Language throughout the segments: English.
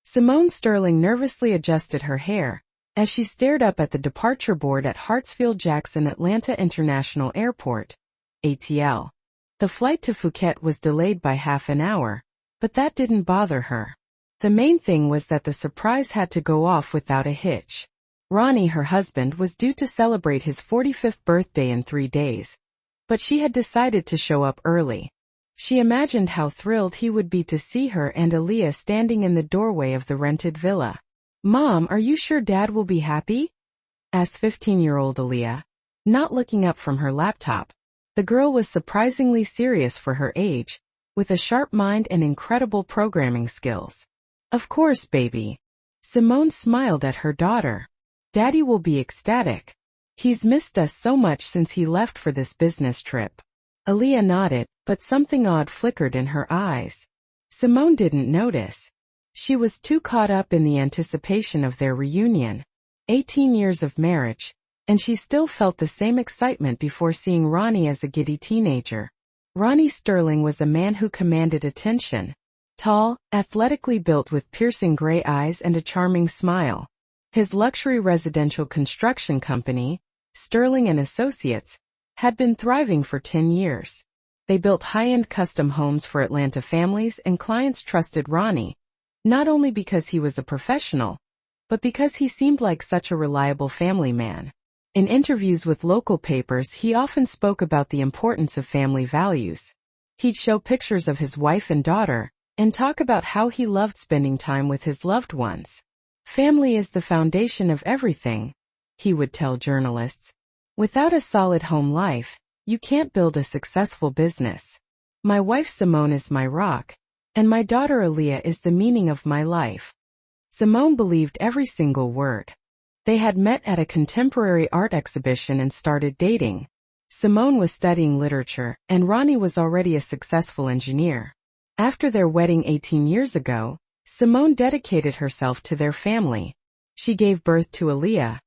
Simone Sterling nervously adjusted her hair as she stared up at the departure board at Hartsfield-Jackson Atlanta International Airport, ATL. The flight to Phuket was delayed by half an hour, but that didn't bother her. The main thing was that the surprise had to go off without a hitch. Ronnie, her husband, was due to celebrate his 45th birthday in 3 days, but she had decided to show up early. She imagined how thrilled he would be to see her and Aaliyah standing in the doorway of the rented villa. "Mom, are you sure Dad will be happy?" asked 15-year-old Aaliyah, not looking up from her laptop. The girl was surprisingly serious for her age, with a sharp mind and incredible programming skills. "Of course, baby." Simone smiled at her daughter. "Daddy will be ecstatic. He's missed us so much since he left for this business trip." Aaliyah nodded, but something odd flickered in her eyes. Simone didn't notice. She was too caught up in the anticipation of their reunion. 18 years of marriage, and she still felt the same excitement before seeing Ronnie as a giddy teenager. Ronnie Sterling was a man who commanded attention. Tall, athletically built with piercing gray eyes and a charming smile. His luxury residential construction company, Sterling and Associates, had been thriving for 10 years. They built high-end custom homes for Atlanta families, and clients trusted Ronnie, not only because he was a professional, but because he seemed like such a reliable family man. In interviews with local papers, he often spoke about the importance of family values. He'd show pictures of his wife and daughter, and talk about how he loved spending time with his loved ones. "Family is the foundation of everything," he would tell journalists. "Without a solid home life, you can't build a successful business. My wife Simone is my rock, and my daughter Aaliyah is the meaning of my life." Simone believed every single word. They had met at a contemporary art exhibition and started dating. Simone was studying literature, and Ronnie was already a successful engineer. After their wedding 18 years ago, Simone dedicated herself to their family. She gave birth to Aaliyah,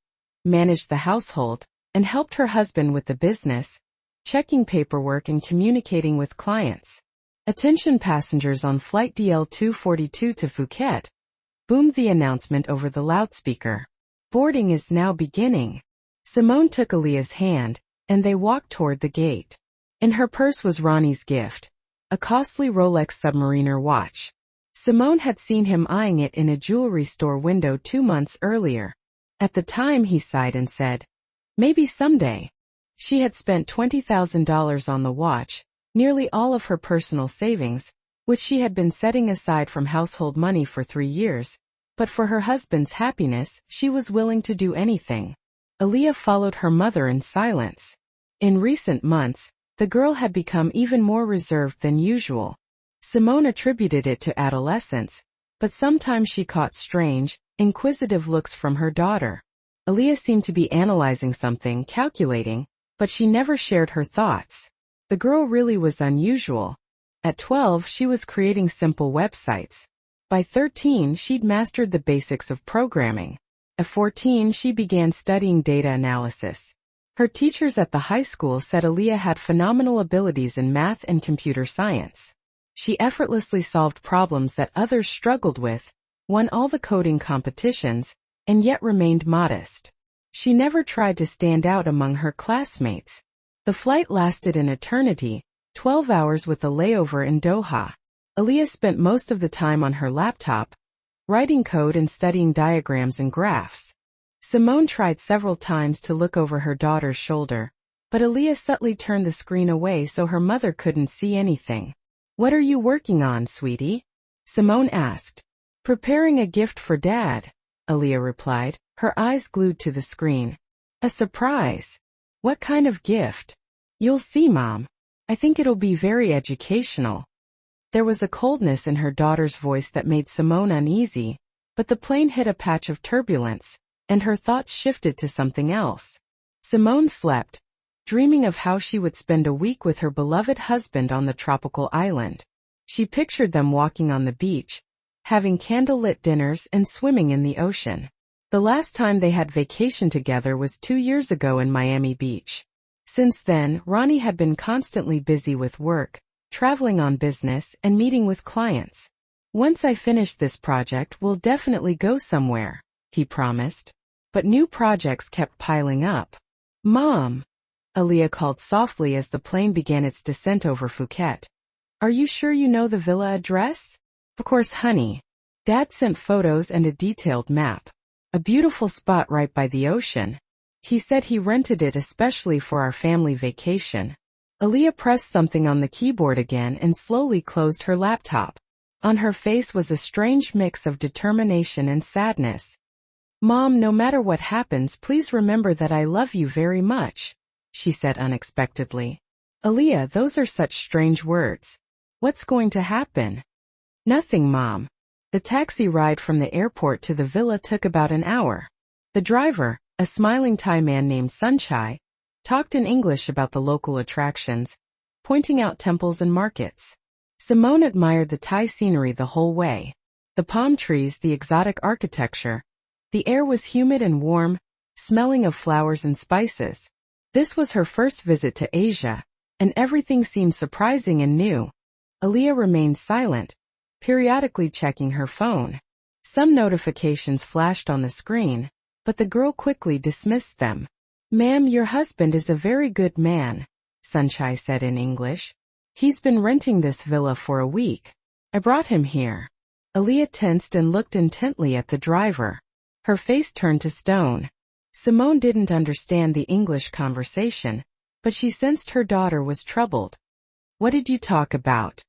managed the household, and helped her husband with the business, checking paperwork and communicating with clients. "Attention passengers on Flight DL-242 to Phuket," boomed the announcement over the loudspeaker. "Boarding is now beginning." Simone took Aaliyah's hand, and they walked toward the gate. In her purse was Ronnie's gift, a costly Rolex Submariner watch. Simone had seen him eyeing it in a jewelry store window 2 months earlier. At the time he sighed and said, "Maybe someday." She had spent $20,000 on the watch, nearly all of her personal savings, which she had been setting aside from household money for 3 years. But for her husband's happiness, she was willing to do anything. Aaliyah followed her mother in silence. In recent months, the girl had become even more reserved than usual. Simone attributed it to adolescence, but sometimes she caught strange, inquisitive looks from her daughter. Aaliyah seemed to be analyzing something, calculating, but she never shared her thoughts. The girl really was unusual. At 12, she was creating simple websites. By 13, she'd mastered the basics of programming. At 14, she began studying data analysis. Her teachers at the high school said Aaliyah had phenomenal abilities in math and computer science. She effortlessly solved problems that others struggled with, won all the coding competitions, and yet remained modest. She never tried to stand out among her classmates. The flight lasted an eternity, 12 hours with a layover in Doha. Aaliyah spent most of the time on her laptop, writing code and studying diagrams and graphs. Simone tried several times to look over her daughter's shoulder, but Aaliyah subtly turned the screen away so her mother couldn't see anything. "What are you working on, sweetie?" Simone asked. "Preparing a gift for Dad," Aaliyah replied, her eyes glued to the screen. "A surprise. What kind of gift?" "You'll see, Mom. I think it'll be very educational." There was a coldness in her daughter's voice that made Simone uneasy, but the plane hit a patch of turbulence, and her thoughts shifted to something else. Simone slept, dreaming of how she would spend a week with her beloved husband on the tropical island. She pictured them walking on the beach, having candlelit dinners and swimming in the ocean. The last time they had vacation together was 2 years ago in Miami Beach. Since then, Ronnie had been constantly busy with work, traveling on business, and meeting with clients. Once I finish this project, we'll definitely go somewhere, he promised. But new projects kept piling up. Mom, Aaliyah called softly as the plane began its descent over Phuket. Are you sure you know the villa address? Of course, honey. Dad sent photos and a detailed map. A beautiful spot right by the ocean. He said he rented it especially for our family vacation. Aaliyah pressed something on the keyboard again and slowly closed her laptop. On her face was a strange mix of determination and sadness. Mom, no matter what happens, please remember that I love you very much, she said unexpectedly. Aaliyah, those are such strange words. What's going to happen? Nothing, Mom. The taxi ride from the airport to the villa took about an hour. The driver, a smiling Thai man named Sunchai, talked in English about the local attractions, pointing out temples and markets. Simone admired the Thai scenery the whole way. The palm trees, the exotic architecture. The air was humid and warm, smelling of flowers and spices. This was her first visit to Asia, and everything seemed surprising and new. Aaliyah remained silent, periodically checking her phone. Some notifications flashed on the screen, but the girl quickly dismissed them. Ma'am, your husband is a very good man, Sunchai said in English. He's been renting this villa for a week. I brought him here. Aaliyah tensed and looked intently at the driver. Her face turned to stone. Simone didn't understand the English conversation, but she sensed her daughter was troubled. What did you talk about?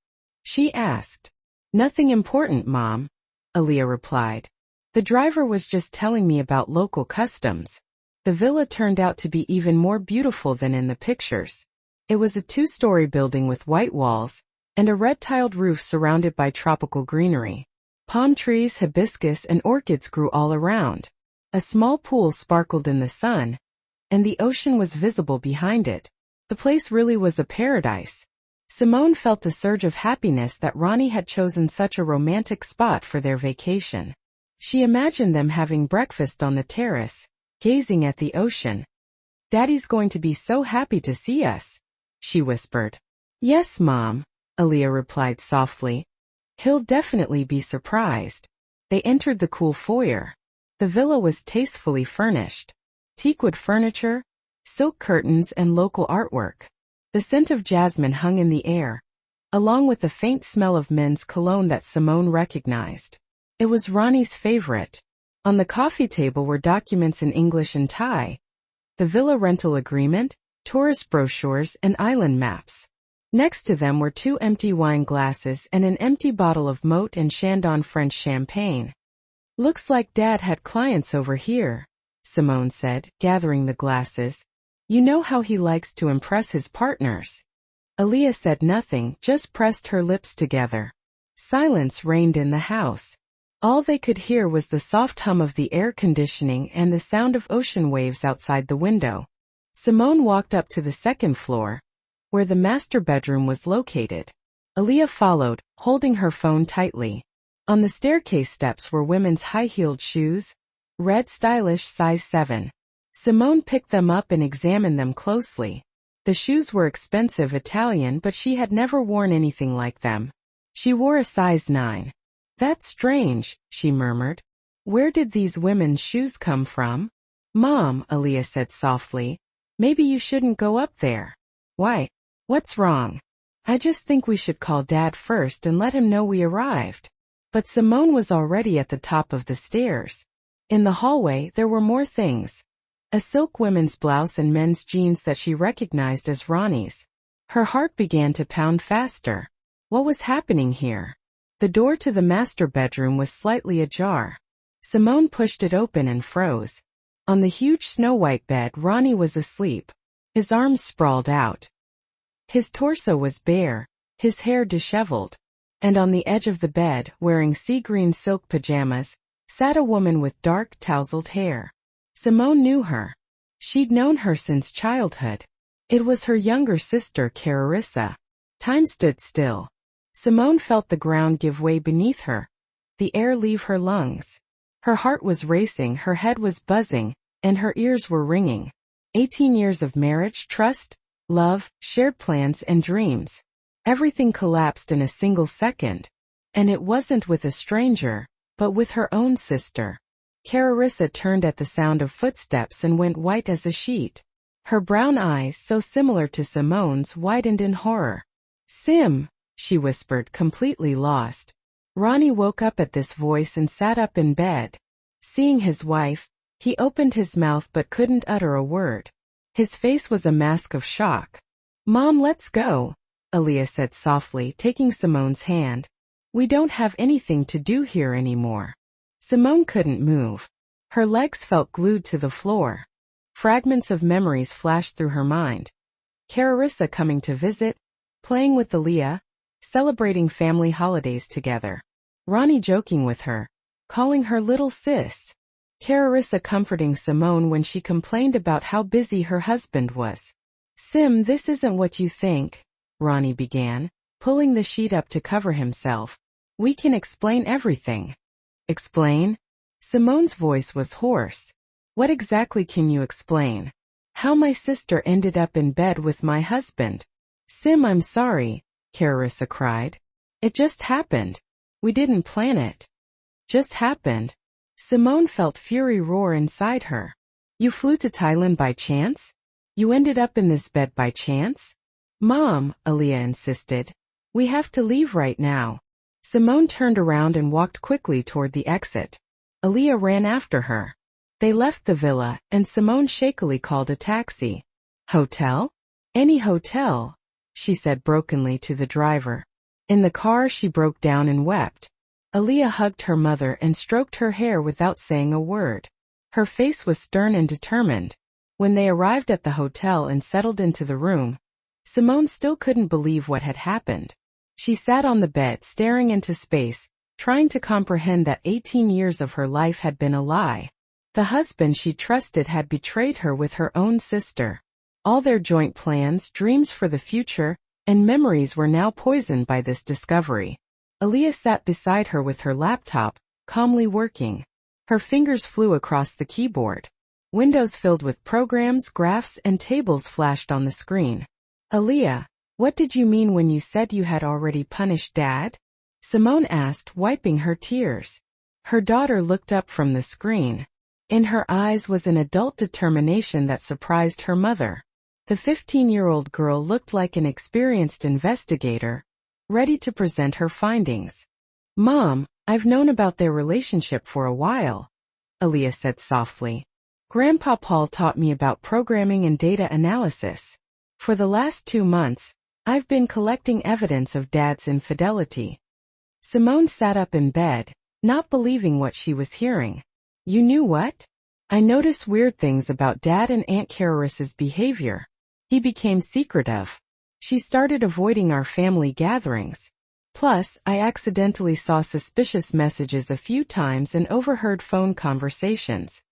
She asked. Nothing important, Mom, Aaliyah replied. The driver was just telling me about local customs. The villa turned out to be even more beautiful than in the pictures. It was a 2-story building with white walls and a red-tiled roof surrounded by tropical greenery. Palm trees, hibiscus, and orchids grew all around. A small pool sparkled in the sun, and the ocean was visible behind it. The place really was a paradise. Simone felt a surge of happiness that Ronnie had chosen such a romantic spot for their vacation. She imagined them having breakfast on the terrace, gazing at the ocean. Daddy's going to be so happy to see us, she whispered. Yes, Mom, Aaliyah replied softly. He'll definitely be surprised. They entered the cool foyer. The villa was tastefully furnished. Teakwood furniture, silk curtains, and local artwork. The scent of jasmine hung in the air, along with the faint smell of men's cologne that Simone recognized. It was Ronnie's favorite. On the coffee table were documents in English and Thai, the villa rental agreement, tourist brochures, and island maps. Next to them were 2 empty wine glasses and an empty bottle of Moët and Chandon French champagne. Looks like Dad had clients over here, Simone said, gathering the glasses. You know how he likes to impress his partners. Aaliyah said nothing, just pressed her lips together. Silence reigned in the house. All they could hear was the soft hum of the air conditioning and the sound of ocean waves outside the window. Simone walked up to the second floor, where the master bedroom was located. Aaliyah followed, holding her phone tightly. On the staircase steps were women's high-heeled shoes, red stylish size 7. Simone picked them up and examined them closely. The shoes were expensive Italian, but she had never worn anything like them. She wore a size 9. That's strange, she murmured. Where did these women's shoes come from? Mom, Aaliyah said softly, maybe you shouldn't go up there. Why? What's wrong? I just think we should call Dad first and let him know we arrived. But Simone was already at the top of the stairs. In the hallway, there were more things. A silk women's blouse and men's jeans that she recognized as Ronnie's. Her heart began to pound faster. What was happening here? The door to the master bedroom was slightly ajar. Simone pushed it open and froze. On the huge snow-white bed, Ronnie was asleep. His arms sprawled out. His torso was bare, his hair disheveled. And on the edge of the bed, wearing sea-green silk pajamas, sat a woman with dark, tousled hair. Simone knew her. She'd known her since childhood. It was her younger sister, Carissa. Time stood still. Simone felt the ground give way beneath her, the air leave her lungs. Her heart was racing, her head was buzzing, and her ears were ringing. 18 years of marriage, trust, love, shared plans and dreams. Everything collapsed in a single second. And it wasn't with a stranger, but with her own sister. Clarissa turned at the sound of footsteps and went white as a sheet. Her brown eyes, so similar to Simone's, widened in horror. "Sim," she whispered, completely lost. Ronnie woke up at this voice and sat up in bed. Seeing his wife, he opened his mouth but couldn't utter a word. His face was a mask of shock. "Mom, let's go," Aaliyah said softly, taking Simone's hand. "We don't have anything to do here anymore." Simone couldn't move. Her legs felt glued to the floor. Fragments of memories flashed through her mind. Clarissa coming to visit, playing with Aaliyah, celebrating family holidays together. Ronnie joking with her, calling her little sis. Clarissa comforting Simone when she complained about how busy her husband was. "Sim, this isn't what you think," Ronnie began, pulling the sheet up to cover himself. "We can explain everything." "Explain?" Simone's voice was hoarse. "What exactly can you explain?" "How my sister ended up in bed with my husband." "Sim, I'm sorry," Clarissa cried. "It just happened. We didn't plan it. Just happened." Simone felt fury roar inside her. "You flew to Thailand by chance? You ended up in this bed by chance?" "Mom," Aaliyah insisted. "We have to leave right now." Simone turned around and walked quickly toward the exit. Aaliyah ran after her. They left the villa, and Simone shakily called a taxi. "Hotel? Any hotel," she said brokenly to the driver. In the car she broke down and wept. Aaliyah hugged her mother and stroked her hair without saying a word. Her face was stern and determined. When they arrived at the hotel and settled into the room, Simone still couldn't believe what had happened. She sat on the bed staring into space, trying to comprehend that 18 years of her life had been a lie. The husband she trusted had betrayed her with her own sister. All their joint plans, dreams for the future, and memories were now poisoned by this discovery. Aaliyah sat beside her with her laptop, calmly working. Her fingers flew across the keyboard. Windows filled with programs, graphs, and tables flashed on the screen. "Aaliyah, what did you mean when you said you had already punished Dad?" Simone asked, wiping her tears. Her daughter looked up from the screen. In her eyes was an adult determination that surprised her mother. The 15-year-old girl looked like an experienced investigator, ready to present her findings. "Mom, I've known about their relationship for a while," Aaliyah said softly. "Grandpa Paul taught me about programming and data analysis. For the last 2 months, I've been collecting evidence of Dad's infidelity." Simone sat up in bed, not believing what she was hearing. "You knew what?" "I noticed weird things about Dad and Aunt Clarissa's behavior. He became secretive. She started avoiding our family gatherings. Plus, I accidentally saw suspicious messages a few times and overheard phone conversations."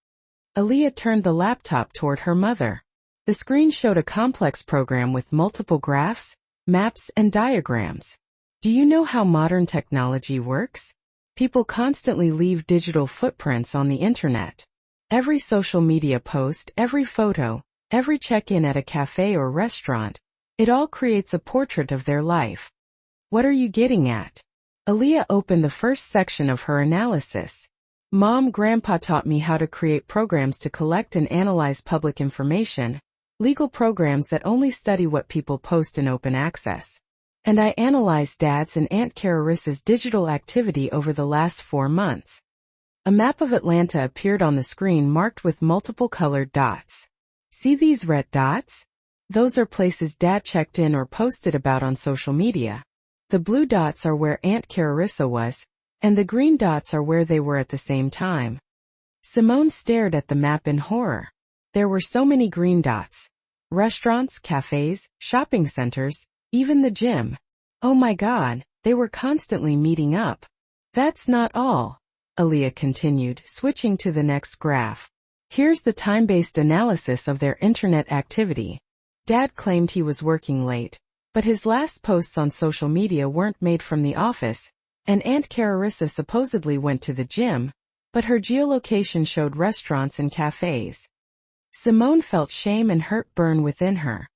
Aaliyah turned the laptop toward her mother. The screen showed a complex program with multiple graphs, maps, and diagrams. "Do you know how modern technology works? People constantly leave digital footprints on the internet. Every social media post, every photo, every check-in at a cafe or restaurant, it all creates a portrait of their life." "What are you getting at?" Aaliyah opened the first section of her analysis. "Mom, Grandpa taught me how to create programs to collect and analyze public information, legal programs that only study what people post in open access. And I analyzed Dad's and Aunt Clarissa's digital activity over the last 4 months." A map of Atlanta appeared on the screen marked with multiple colored dots. "See these red dots? Those are places Dad checked in or posted about on social media. The blue dots are where Aunt Clarissa was, and the green dots are where they were at the same time." Simone stared at the map in horror. There were so many green dots. Restaurants, cafes, shopping centers, even the gym. Oh my God, they were constantly meeting up. "That's not all," Aaliyah continued, switching to the next graph. "Here's the time-based analysis of their internet activity. Dad claimed he was working late, but his last posts on social media weren't made from the office, and Aunt Clarissa supposedly went to the gym, but her geolocation showed restaurants and cafes." Simone felt shame and hurt burn within her.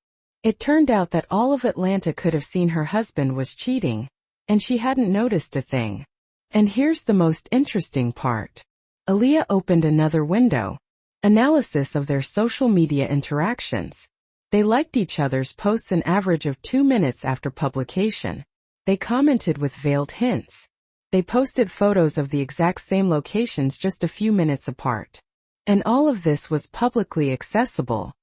It turned out that all of Atlanta could have seen her husband was cheating, and she hadn't noticed a thing. And here's the most interesting part. Aaliyah opened another window. Analysis of their social media interactions. They liked each other's posts an average of 2 minutes after publication. They commented with veiled hints. They posted photos of the exact same locations just a few minutes apart. And all of this was publicly accessible.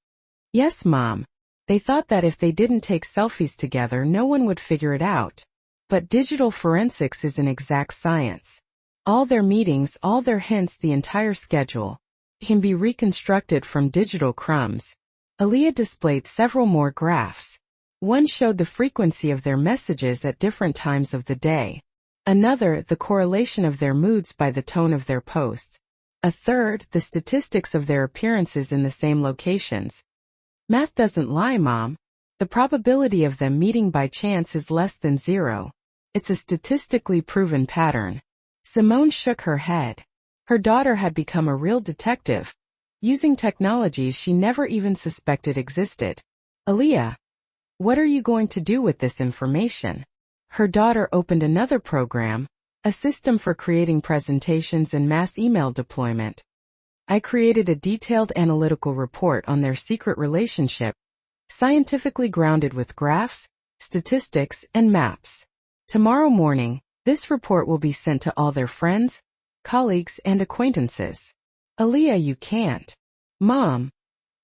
Yes, Mom. They thought that if they didn't take selfies together, no one would figure it out. But digital forensics is an exact science. All their meetings, all their hints, the entire schedule can be reconstructed from digital crumbs. Aaliyah displayed several more graphs. One showed the frequency of their messages at different times of the day. Another, the correlation of their moods by the tone of their posts. A third, the statistics of their appearances in the same locations. Math doesn't lie, Mom. The probability of them meeting by chance is less than 0. It's a statistically proven pattern. Simone shook her head. Her daughter had become a real detective, using technologies she never even suspected existed. Aaliyah, what are you going to do with this information? Her daughter opened another program, a system for creating presentations and mass email deployment. I created a detailed analytical report on their secret relationship, scientifically grounded with graphs, statistics, and maps. Tomorrow morning, this report will be sent to all their friends, colleagues, and acquaintances. Aaliyah, you can't. Mom,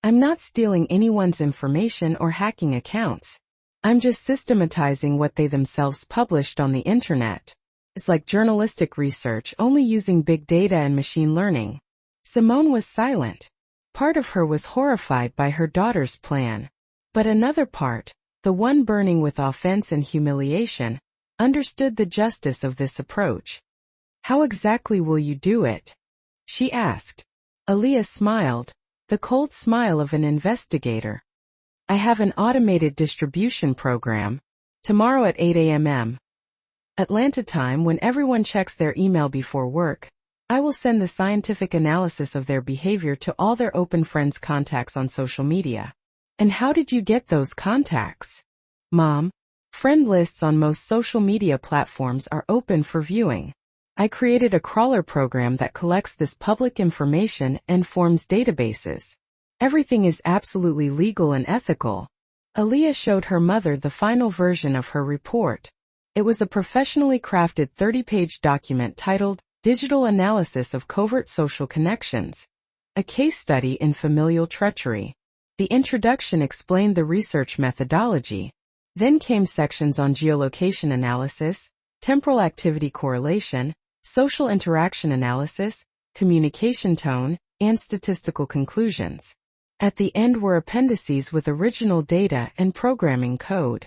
I'm not stealing anyone's information or hacking accounts. I'm just systematizing what they themselves published on the internet. It's like journalistic research, only using big data and machine learning. Simone was silent. Part of her was horrified by her daughter's plan. But another part, the one burning with offense and humiliation, understood the justice of this approach. How exactly will you do it? She asked. Aaliyah smiled, the cold smile of an investigator. I have an automated distribution program. Tomorrow at 8 a.m. Atlanta time, when everyone checks their email before work, I will send the scientific analysis of their behavior to all their open friends' contacts on social media. And how did you get those contacts? Mom, friend lists on most social media platforms are open for viewing. I created a crawler program that collects this public information and forms databases. Everything is absolutely legal and ethical. Aaliyah showed her mother the final version of her report. It was a professionally crafted 30-page document titled, Digital Analysis of Covert Social Connections. A case study in familial treachery. The introduction explained the research methodology. Then came sections on geolocation analysis, temporal activity correlation, social interaction analysis, communication tone, and statistical conclusions. At the end were appendices with original data and programming code.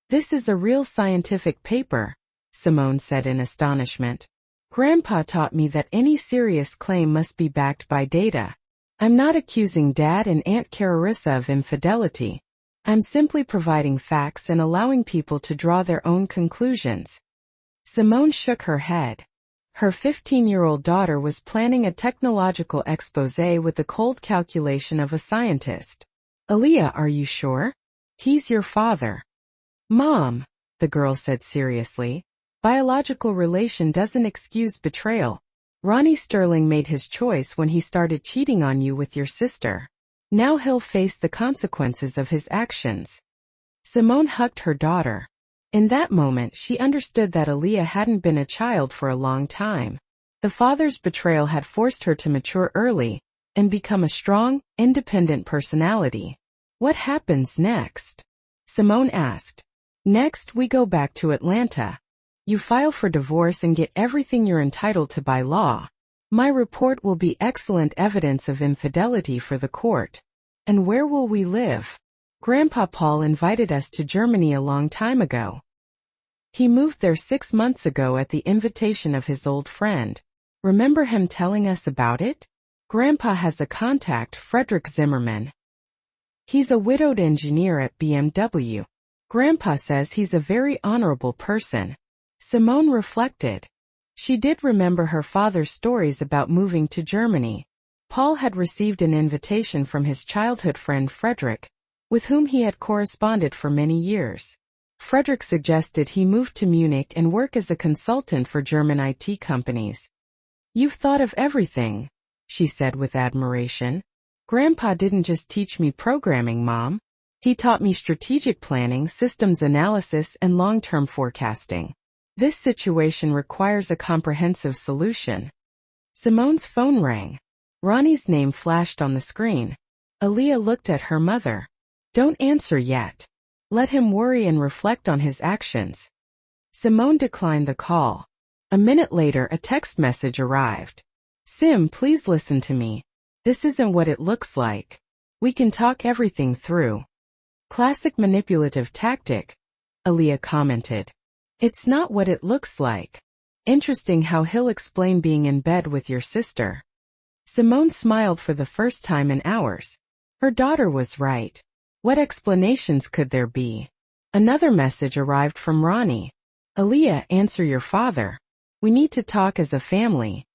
This is a real scientific paper, Simone said in astonishment. Grandpa taught me that any serious claim must be backed by data. I'm not accusing Dad and Aunt Carissa of infidelity. I'm simply providing facts and allowing people to draw their own conclusions. Simone shook her head. Her 15-year-old daughter was planning a technological exposé with the cold calculation of a scientist. Aaliyah, are you sure? He's your father. Mom, the girl said seriously, biological relation doesn't excuse betrayal. Ronnie Sterling made his choice when he started cheating on you with your sister. Now he'll face the consequences of his actions. Simone hugged her daughter. In that moment, she understood that Aaliyah hadn't been a child for a long time. The father's betrayal had forced her to mature early and become a strong, independent personality. What happens next? Simone asked. Next, we go back to Atlanta. You file for divorce and get everything you're entitled to by law. My report will be excellent evidence of infidelity for the court. And where will we live? Grandpa Paul invited us to Germany a long time ago. He moved there 6 months ago at the invitation of his old friend. Remember him telling us about it? Grandpa has a contact, Frederick Zimmerman. He's a widowed engineer at BMW. Grandpa says he's a very honorable person. Simone reflected. She did remember her father's stories about moving to Germany. Paul had received an invitation from his childhood friend Frederick, with whom he had corresponded for many years. Frederick suggested he move to Munich and work as a consultant for German IT companies. "You've thought of everything," she said with admiration. "Grandpa didn't just teach me programming, Mom. He taught me strategic planning, systems analysis, and long-term forecasting. This situation requires a comprehensive solution." Simone's phone rang. Ronnie's name flashed on the screen. Aaliyah looked at her mother. "Don't answer yet. Let him worry and reflect on his actions." Simone declined the call. A minute later, a text message arrived. "Sim, please listen to me. This isn't what it looks like. We can talk everything through." "Classic manipulative tactic," Aaliyah commented. "It's not what it looks like. Interesting how he'll explain being in bed with your sister." Simone smiled for the first time in hours. Her daughter was right. What explanations could there be? Another message arrived from Ronnie. "Aaliyah, answer your father. We need to talk as a family."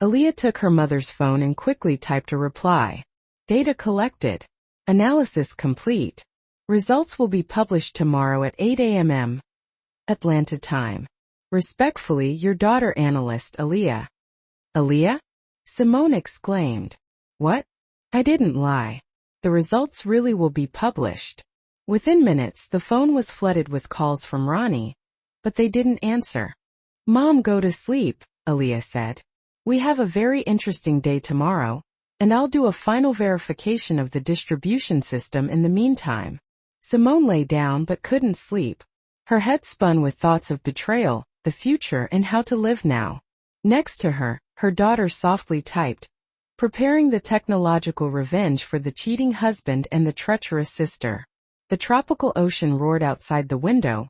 Aaliyah took her mother's phone and quickly typed a reply. "Data collected. Analysis complete. Results will be published tomorrow at 8 a.m. Atlanta time. Respectfully, your daughter analyst Aaliyah." "Aaliyah?" Simone exclaimed. "What?" "I didn't lie. The results really will be published." Within minutes, the phone was flooded with calls from Ronnie, but they didn't answer. "Mom, go to sleep," Aaliyah said. "We have a very interesting day tomorrow, and I'll do a final verification of the distribution system in the meantime." Simone lay down but couldn't sleep. Her head spun with thoughts of betrayal, the future, and how to live now. Next to her, her daughter softly typed, "Preparing the technological revenge for the cheating husband and the treacherous sister." The tropical ocean roared outside the window,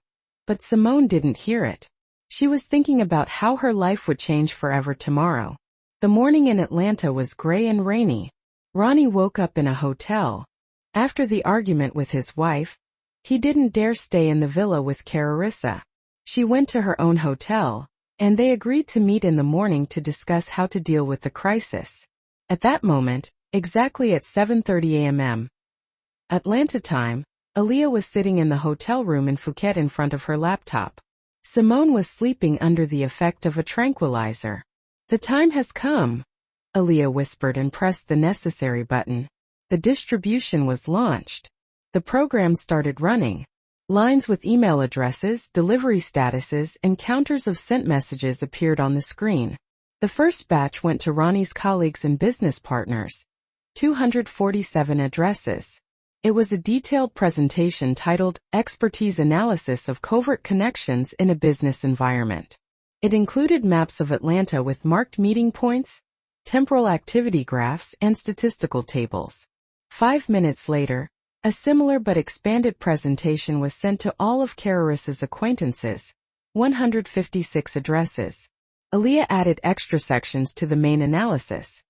but Simone didn't hear it. She was thinking about how her life would change forever tomorrow. The morning in Atlanta was gray and rainy. Ronnie woke up in a hotel. After the argument with his wife, he didn't dare stay in the villa with Carissa. She went to her own hotel, and they agreed to meet in the morning to discuss how to deal with the crisis. At that moment, exactly at 7:30 a.m. Atlanta time, Aaliyah was sitting in the hotel room in Phuket in front of her laptop. Simone was sleeping under the effect of a tranquilizer. "The time has come," Aaliyah whispered and pressed the necessary button. The distribution was launched. The program started running. Lines with email addresses, delivery statuses, and counters of sent messages appeared on the screen. The first batch went to Ronnie's colleagues and business partners. 247 addresses. It was a detailed presentation titled, "Expertise Analysis of Covert Connections in a Business Environment." It included maps of Atlanta with marked meeting points, temporal activity graphs, and statistical tables. 5 minutes later, a similar but expanded presentation was sent to all of Carissa's acquaintances, 156 addresses. Aaliyah added extra sections to the main analysis: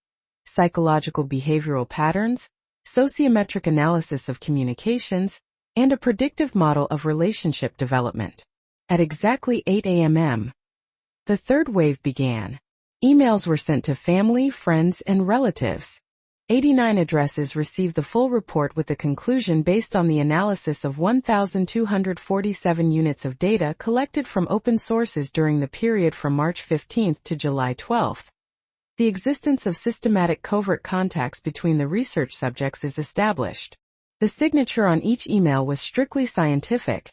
psychological behavioral patterns, sociometric analysis of communications, and a predictive model of relationship development. At exactly 8 a.m., the third wave began. Emails were sent to family, friends, and relatives. 89 addresses received the full report with a conclusion based on the analysis of 1,247 units of data collected from open sources during the period from March 15 to July 12. The existence of systematic covert contacts between the research subjects is established. The signature on each email was strictly scientific.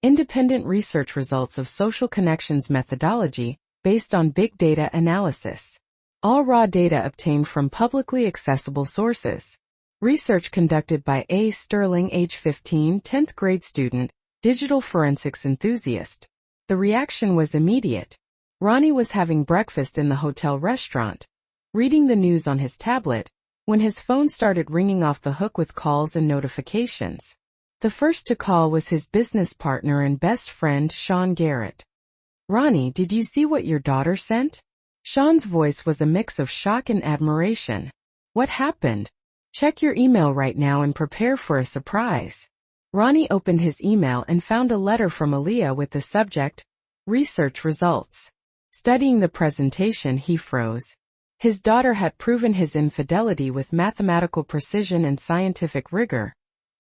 Independent research results of social connections methodology based on big data analysis. All raw data obtained from publicly accessible sources. Research conducted by A. Sterling, age 15, 10th grade student, digital forensics enthusiast. The reaction was immediate. Ronnie was having breakfast in the hotel restaurant, reading the news on his tablet, when his phone started ringing off the hook with calls and notifications. The first to call was his business partner and best friend, Sean Garrett. "Ronnie, did you see what your daughter sent?" Sean's voice was a mix of shock and admiration. "What happened? Check your email right now and prepare for a surprise." Ronnie opened his email and found a letter from Aaliyah with the subject, "Research Results." Studying the presentation, he froze. His daughter had proven his infidelity with mathematical precision and scientific rigor,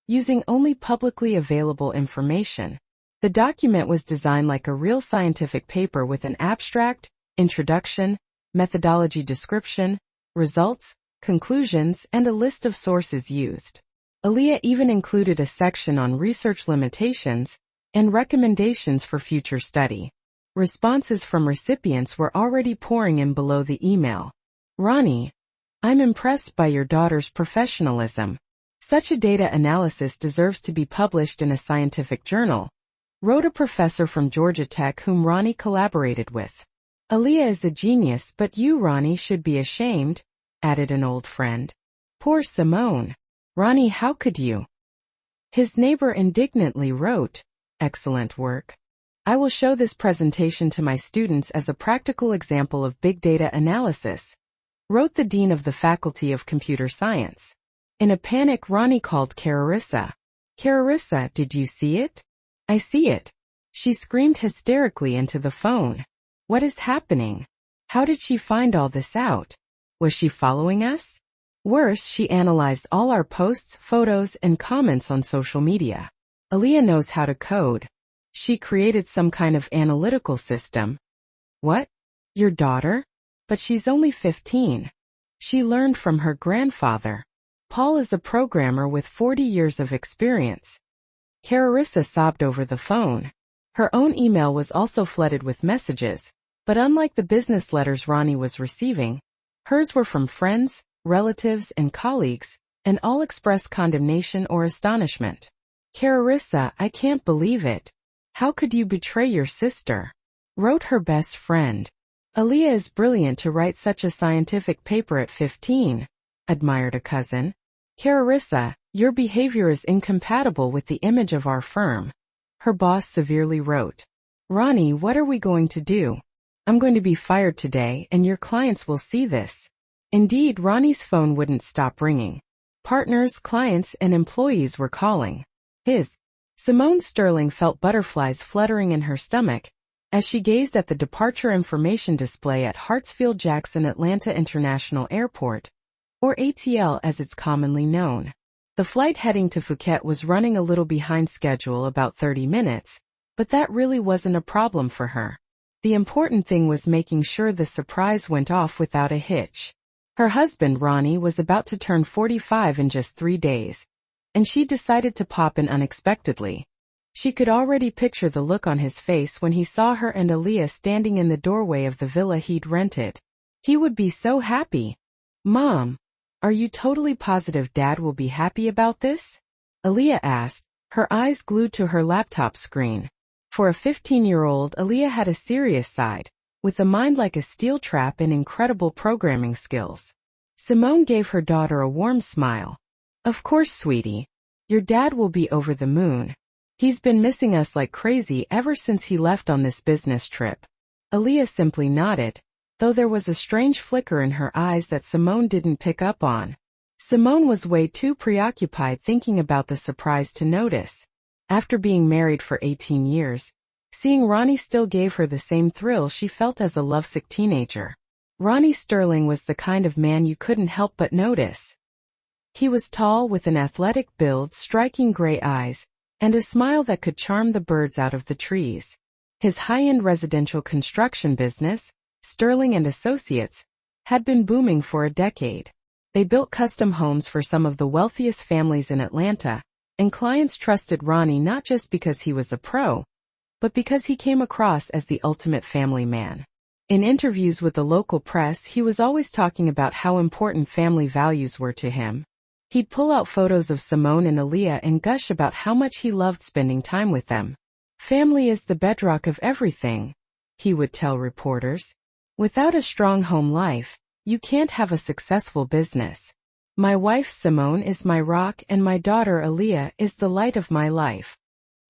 using only publicly available information. The document was designed like a real scientific paper with an abstract, introduction, methodology description, results, conclusions, and a list of sources used. Aaliyah even included a section on research limitations and recommendations for future study. Responses from recipients were already pouring in below the email. Ronnie, I'm impressed by your daughter's professionalism. Such a data analysis deserves to be published in a scientific journal, wrote a professor from Georgia Tech whom Ronnie collaborated with. Aaliyah is a genius, but you, Ronnie, should be ashamed, added an old friend. Poor Simone. Ronnie, how could you? His neighbor indignantly wrote, excellent work. I will show this presentation to my students as a practical example of big data analysis, wrote the dean of the Faculty of Computer Science. In a panic, Ronnie called Carissa. Carissa, did you see it? I see it. She screamed hysterically into the phone. What is happening? How did she find all this out? Was she following us? Worse, she analyzed all our posts, photos, and comments on social media. Aaliyah knows how to code. She created some kind of analytical system. What? Your daughter? But she's only 15. She learned from her grandfather. Paul is a programmer with 40 years of experience. Carissa sobbed over the phone. Her own email was also flooded with messages, but unlike the business letters Ronnie was receiving, hers were from friends, relatives, and colleagues, and all expressed condemnation or astonishment. Carissa, I can't believe it. How could you betray your sister? Wrote her best friend. Aaliyah is brilliant to write such a scientific paper at 15, admired a cousin. Carissa, your behavior is incompatible with the image of our firm, her boss severely wrote. Ronnie, what are we going to do? I'm going to be fired today, and your clients will see this. Indeed, Ronnie's phone wouldn't stop ringing. Partners, clients, and employees were calling. Simone Sterling felt butterflies fluttering in her stomach as she gazed at the departure information display at Hartsfield-Jackson Atlanta International Airport, or ATL as it's commonly known. The flight heading to Phuket was running a little behind schedule, about 30 minutes, but that really wasn't a problem for her. The important thing was making sure the surprise went off without a hitch. Her husband, Ronnie, was about to turn 45 in just 3 days, and she decided to pop in unexpectedly. She could already picture the look on his face when he saw her and Aaliyah standing in the doorway of the villa he'd rented. He would be so happy. Mom, are you totally positive Dad will be happy about this? Aaliyah asked, her eyes glued to her laptop screen. For a 15-year-old, Aaliyah had a serious side, with a mind like a steel trap and incredible programming skills. Simone gave her daughter a warm smile. Of course, sweetie. Your dad will be over the moon. He's been missing us like crazy ever since he left on this business trip. Aaliyah simply nodded, though there was a strange flicker in her eyes that Simone didn't pick up on. Simone was way too preoccupied thinking about the surprise to notice. After being married for 18 years, seeing Ronnie still gave her the same thrill she felt as a lovesick teenager. Ronnie Sterling was the kind of man you couldn't help but notice. He was tall with an athletic build, striking gray eyes, and a smile that could charm the birds out of the trees. His high-end residential construction business, Sterling and Associates, had been booming for a decade. They built custom homes for some of the wealthiest families in Atlanta, and clients trusted Ronnie not just because he was a pro, but because he came across as the ultimate family man. In interviews with the local press, he was always talking about how important family values were to him. He'd pull out photos of Simone and Aaliyah and gush about how much he loved spending time with them. Family is the bedrock of everything, he would tell reporters. Without a strong home life, you can't have a successful business. My wife Simone is my rock and my daughter Aaliyah is the light of my life.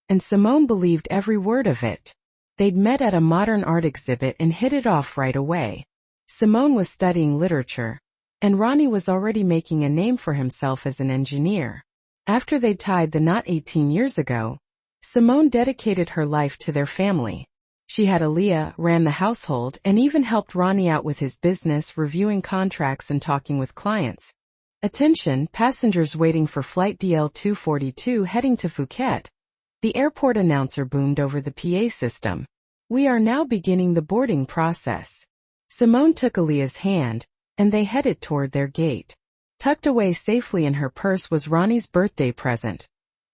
And Simone believed every word of it. They'd met at a modern art exhibit and hit it off right away. Simone was studying literature, and Ronnie was already making a name for himself as an engineer. After they tied the knot 18 years ago, Simone dedicated her life to their family. She had Aaliyah, ran the household, and even helped Ronnie out with his business, reviewing contracts and talking with clients. Attention, passengers waiting for flight DL-242 heading to Phuket. The airport announcer boomed over the PA system. "We are now beginning the boarding process." Simone took Aaliyah's hand, and they headed toward their gate. Tucked away safely in her purse was Ronnie's birthday present,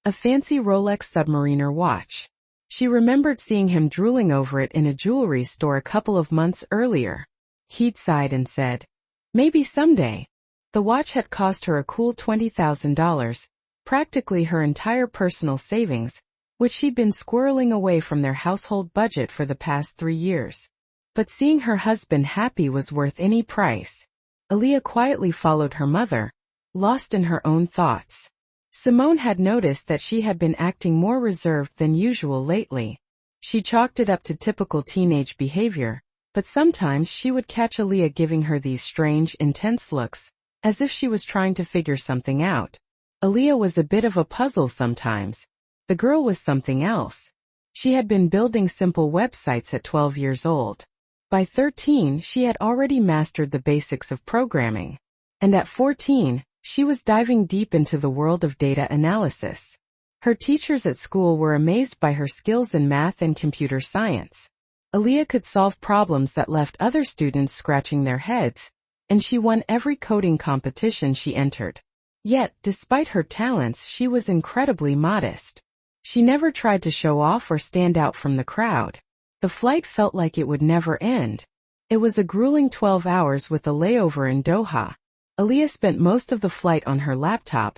a fancy Rolex Submariner watch. She remembered seeing him drooling over it in a jewelry store a couple of months earlier. He'd sighed and said, "Maybe someday." The watch had cost her a cool $20,000, practically her entire personal savings, which she'd been squirreling away from their household budget for the past 3 years. But seeing her husband happy was worth any price. Aaliyah quietly followed her mother, lost in her own thoughts. Simone had noticed that she had been acting more reserved than usual lately. She chalked it up to typical teenage behavior, but sometimes she would catch Aaliyah giving her these strange, intense looks, as if she was trying to figure something out. Aaliyah was a bit of a puzzle sometimes. The girl was something else. She had been building simple websites at 12 years old. By 13, she had already mastered the basics of programming. And at 14, she was diving deep into the world of data analysis. Her teachers at school were amazed by her skills in math and computer science. Aaliyah could solve problems that left other students scratching their heads, and she won every coding competition she entered. Yet, despite her talents, she was incredibly modest. She never tried to show off or stand out from the crowd. The flight felt like it would never end. It was a grueling 12 hours with a layover in Doha. Aaliyah spent most of the flight on her laptop,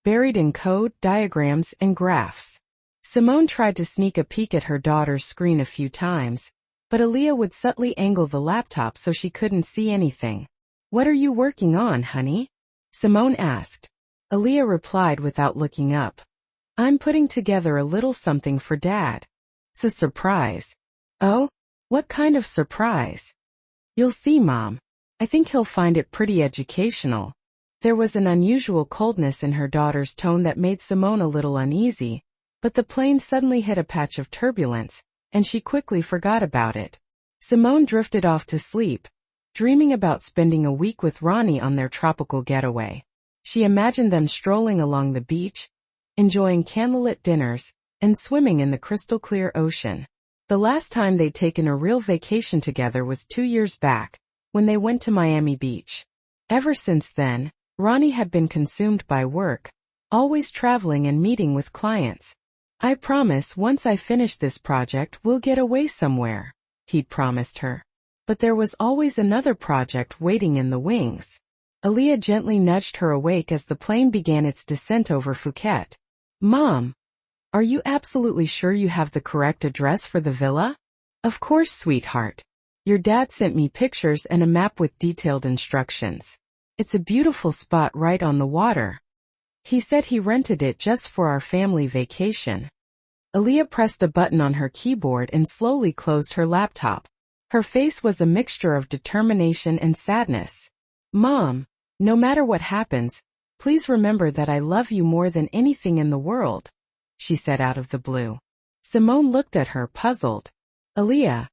buried in code, diagrams, and graphs. Simone tried to sneak a peek at her daughter's screen a few times, but Aaliyah would subtly angle the laptop so she couldn't see anything. "What are you working on, honey?" Simone asked. Aaliyah replied without looking up. "I'm putting together a little something for Dad. It's a surprise." "Oh? What kind of surprise?" "You'll see, Mom. I think he'll find it pretty educational." There was an unusual coldness in her daughter's tone that made Simone a little uneasy, but the plane suddenly hit a patch of turbulence, and she quickly forgot about it. Simone drifted off to sleep, dreaming about spending a week with Ronnie on their tropical getaway. She imagined them strolling along the beach, enjoying candlelit dinners, and swimming in the crystal-clear ocean. The last time they'd taken a real vacation together was 2 years back, when they went to Miami Beach. Ever since then, Ronnie had been consumed by work, always traveling and meeting with clients. "I promise once I finish this project we'll get away somewhere," he'd promised her. But there was always another project waiting in the wings. Aaliyah gently nudged her awake as the plane began its descent over Phuket. "Mom, are you absolutely sure you have the correct address for the villa?" "Of course, sweetheart. Your dad sent me pictures and a map with detailed instructions. It's a beautiful spot right on the water. He said he rented it just for our family vacation." Aaliyah pressed a button on her keyboard and slowly closed her laptop. Her face was a mixture of determination and sadness. "Mom, no matter what happens, please remember that I love you more than anything in the world," she said out of the blue. Simone looked at her, puzzled. "Aaliyah,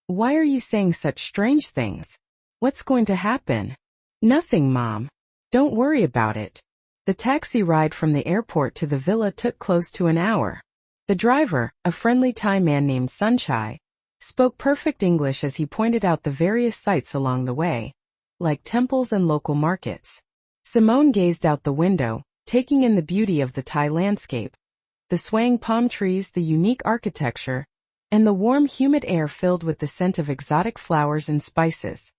why are you saying such strange things? What's going to happen?" "Nothing, Mom. Don't worry about it." The taxi ride from the airport to the villa took close to an hour. The driver, a friendly Thai man named Sunchai, spoke perfect English as he pointed out the various sights along the way, like temples and local markets. Simone gazed out the window, taking in the beauty of the Thai landscape, the swaying palm trees, the unique architecture, and the warm, humid air filled with the scent of exotic flowers and spices.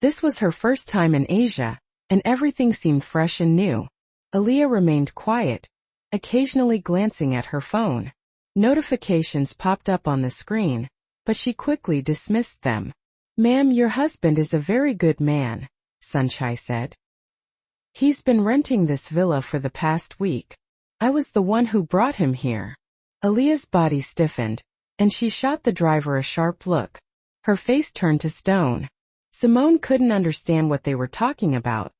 This was her first time in Asia, and everything seemed fresh and new. Aaliyah remained quiet, occasionally glancing at her phone. Notifications popped up on the screen, but she quickly dismissed them. "Ma'am, your husband is a very good man," Sunchai said. "He's been renting this villa for the past week. I was the one who brought him here." Aaliyah's body stiffened, and she shot the driver a sharp look. Her face turned to stone. Simone couldn't understand what they were talking about,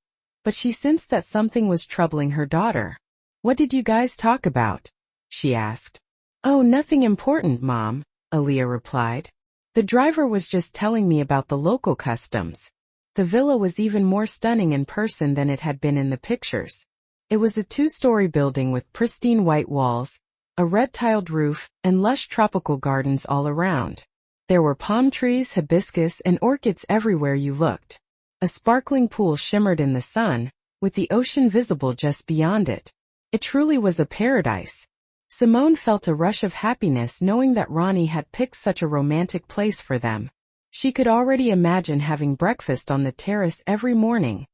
but she sensed that something was troubling her daughter. "What did you guys talk about?" she asked. "Oh, nothing important, Mom," Aaliyah replied. "The driver was just telling me about the local customs." The villa was even more stunning in person than it had been in the pictures. It was a 2-story building with pristine white walls, a red-tiled roof, and lush tropical gardens all around. There were palm trees, hibiscus, and orchids everywhere you looked. A sparkling pool shimmered in the sun, with the ocean visible just beyond it. It truly was a paradise. Simone felt a rush of happiness knowing that Ronnie had picked such a romantic place for them. She could already imagine having breakfast on the terrace every morning,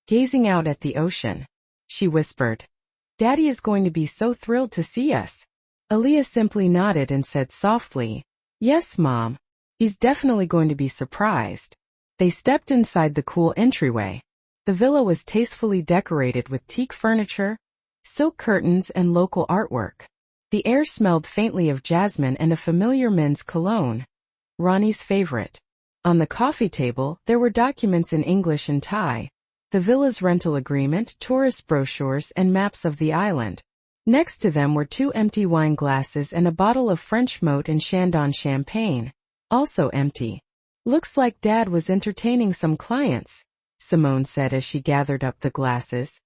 gazing out at the ocean. She whispered, "Daddy is going to be so thrilled to see us." Aaliyah simply nodded and said softly, "Yes, Mom. He's definitely going to be surprised." They stepped inside the cool entryway. The villa was tastefully decorated with teak furniture, silk curtains, and local artwork. The air smelled faintly of jasmine and a familiar men's cologne, Ronnie's favorite. On the coffee table, there were documents in English and Thai, the villa's rental agreement, tourist brochures, and maps of the island. Next to them were 2 empty wine glasses and a bottle of French Moët and Chandon champagne, also empty. "Looks like Dad was entertaining some clients," Simone said as she gathered up the glasses.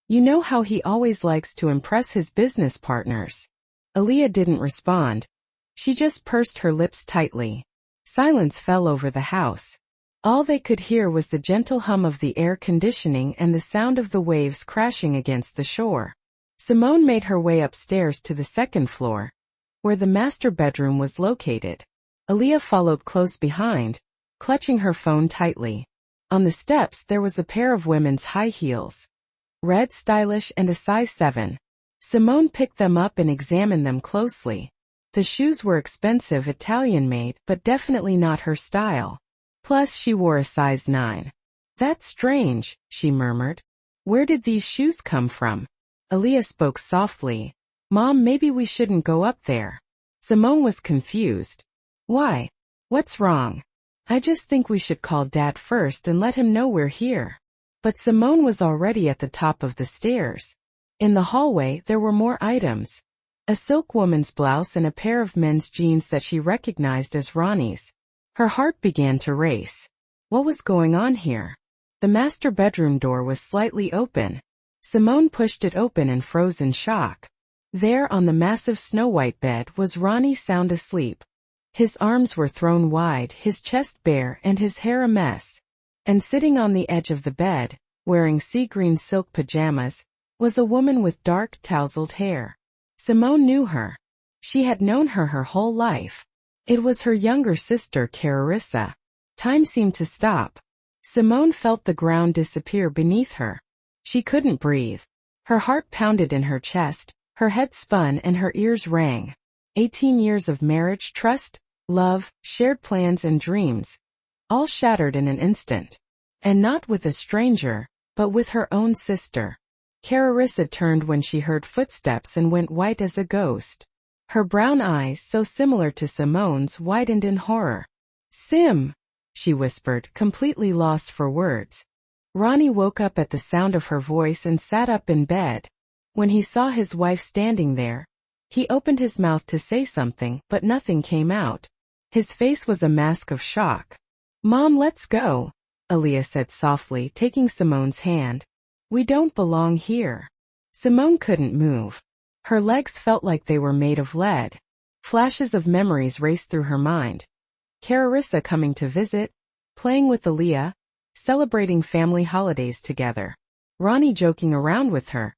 "You know how he always likes to impress his business partners." Aaliyah didn't respond. She just pursed her lips tightly. Silence fell over the house. All they could hear was the gentle hum of the air conditioning and the sound of the waves crashing against the shore. Simone made her way upstairs to the second floor, where the master bedroom was located. Aaliyah followed close behind, clutching her phone tightly. On the steps there was a pair of women's high heels. Red, stylish, and a size 7. Simone picked them up and examined them closely. The shoes were expensive, Italian-made, but definitely not her style. Plus she wore a size 9. "That's strange," she murmured. "Where did these shoes come from?" Aaliyah spoke softly. "Mom, maybe we shouldn't go up there." Simone was confused. "Why? What's wrong?" "I just think we should call Dad first and let him know we're here." But Simone was already at the top of the stairs. In the hallway there were more items. A silk woman's blouse and a pair of men's jeans that she recognized as Ronnie's. Her heart began to race. What was going on here? The master bedroom door was slightly open. Simone pushed it open and froze in shock. There on the massive snow-white bed was Ronnie sound asleep. His arms were thrown wide, his chest bare, and his hair a mess. And sitting on the edge of the bed, wearing sea-green silk pajamas, was a woman with dark, tousled hair. Simone knew her. She had known her whole life. It was her younger sister, Carissa. Time seemed to stop. Simone felt the ground disappear beneath her. She couldn't breathe. Her heart pounded in her chest, her head spun, and her ears rang. 18 years of marriage, trust, love, shared plans and dreams, all shattered in an instant. And not with a stranger, but with her own sister. Carissa turned when she heard footsteps and went white as a ghost. Her brown eyes, so similar to Simone's, widened in horror. "Sim," she whispered, completely lost for words. Ronnie woke up at the sound of her voice and sat up in bed. When he saw his wife standing there, he opened his mouth to say something, but nothing came out. His face was a mask of shock. "Mom, let's go," Aaliyah said softly, taking Simone's hand. "We don't belong here." Simone couldn't move. Her legs felt like they were made of lead. Flashes of memories raced through her mind. Carissa coming to visit, playing with Aaliyah, celebrating family holidays together. Ronnie joking around with her,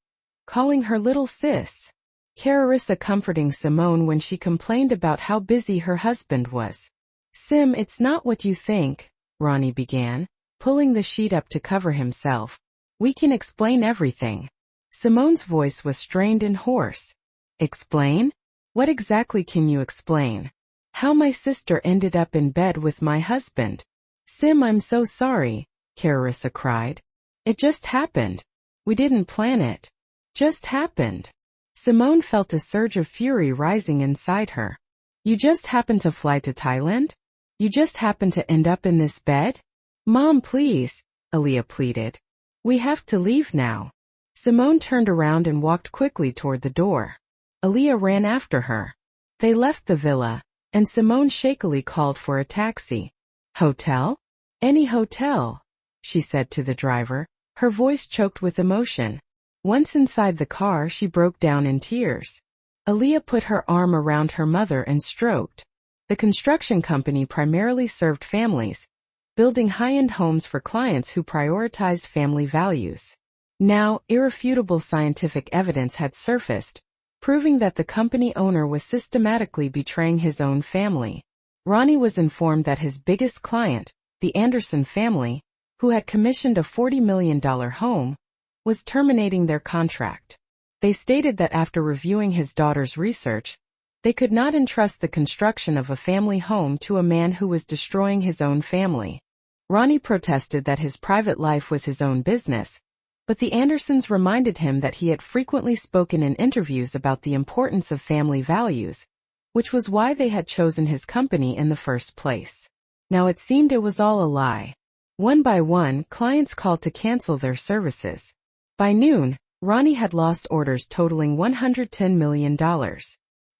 calling her little sis. Carissa comforting Simone when she complained about how busy her husband was. "Sim, it's not what you think," Ronnie began, pulling the sheet up to cover himself. "We can explain everything." Simone's voice was strained and hoarse. "Explain? What exactly can you explain?" "How my sister ended up in bed with my husband." "Sim, I'm so sorry," Carissa cried. "It just happened. We didn't plan it. Just happened." Simone felt a surge of fury rising inside her. "You just happened to fly to Thailand? You just happened to end up in this bed?" "Mom, please," Aaliyah pleaded. "We have to leave now." Simone turned around and walked quickly toward the door. Aaliyah ran after her. They left the villa, and Simone shakily called for a taxi. "Hotel? Any hotel," she said to the driver, her voice choked with emotion. Once inside the car, she broke down in tears. Aaliyah put her arm around her mother and stroked. The construction company primarily served families, building high-end homes for clients who prioritized family values. Now, irrefutable scientific evidence had surfaced, proving that the company owner was systematically betraying his own family. Ronnie was informed that his biggest client, the Anderson family, who had commissioned a $40 million home, was terminating their contract. They stated that after reviewing his daughter's research, they could not entrust the construction of a family home to a man who was destroying his own family. Ronnie protested that his private life was his own business, but the Andersons reminded him that he had frequently spoken in interviews about the importance of family values, which was why they had chosen his company in the first place. Now it seemed it was all a lie. One by one, clients called to cancel their services. By noon, Ronnie had lost orders totaling $110 million.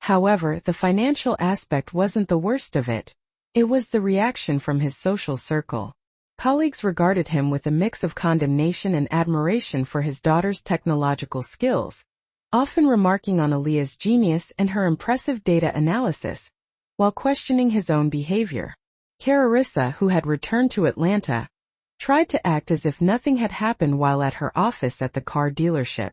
However, the financial aspect wasn't the worst of it. It was the reaction from his social circle. Colleagues regarded him with a mix of condemnation and admiration for his daughter's technological skills, often remarking on Aaliyah's genius and her impressive data analysis, while questioning his own behavior. Carissa, who had returned to Atlanta, tried to act as if nothing had happened while at her office at the car dealership.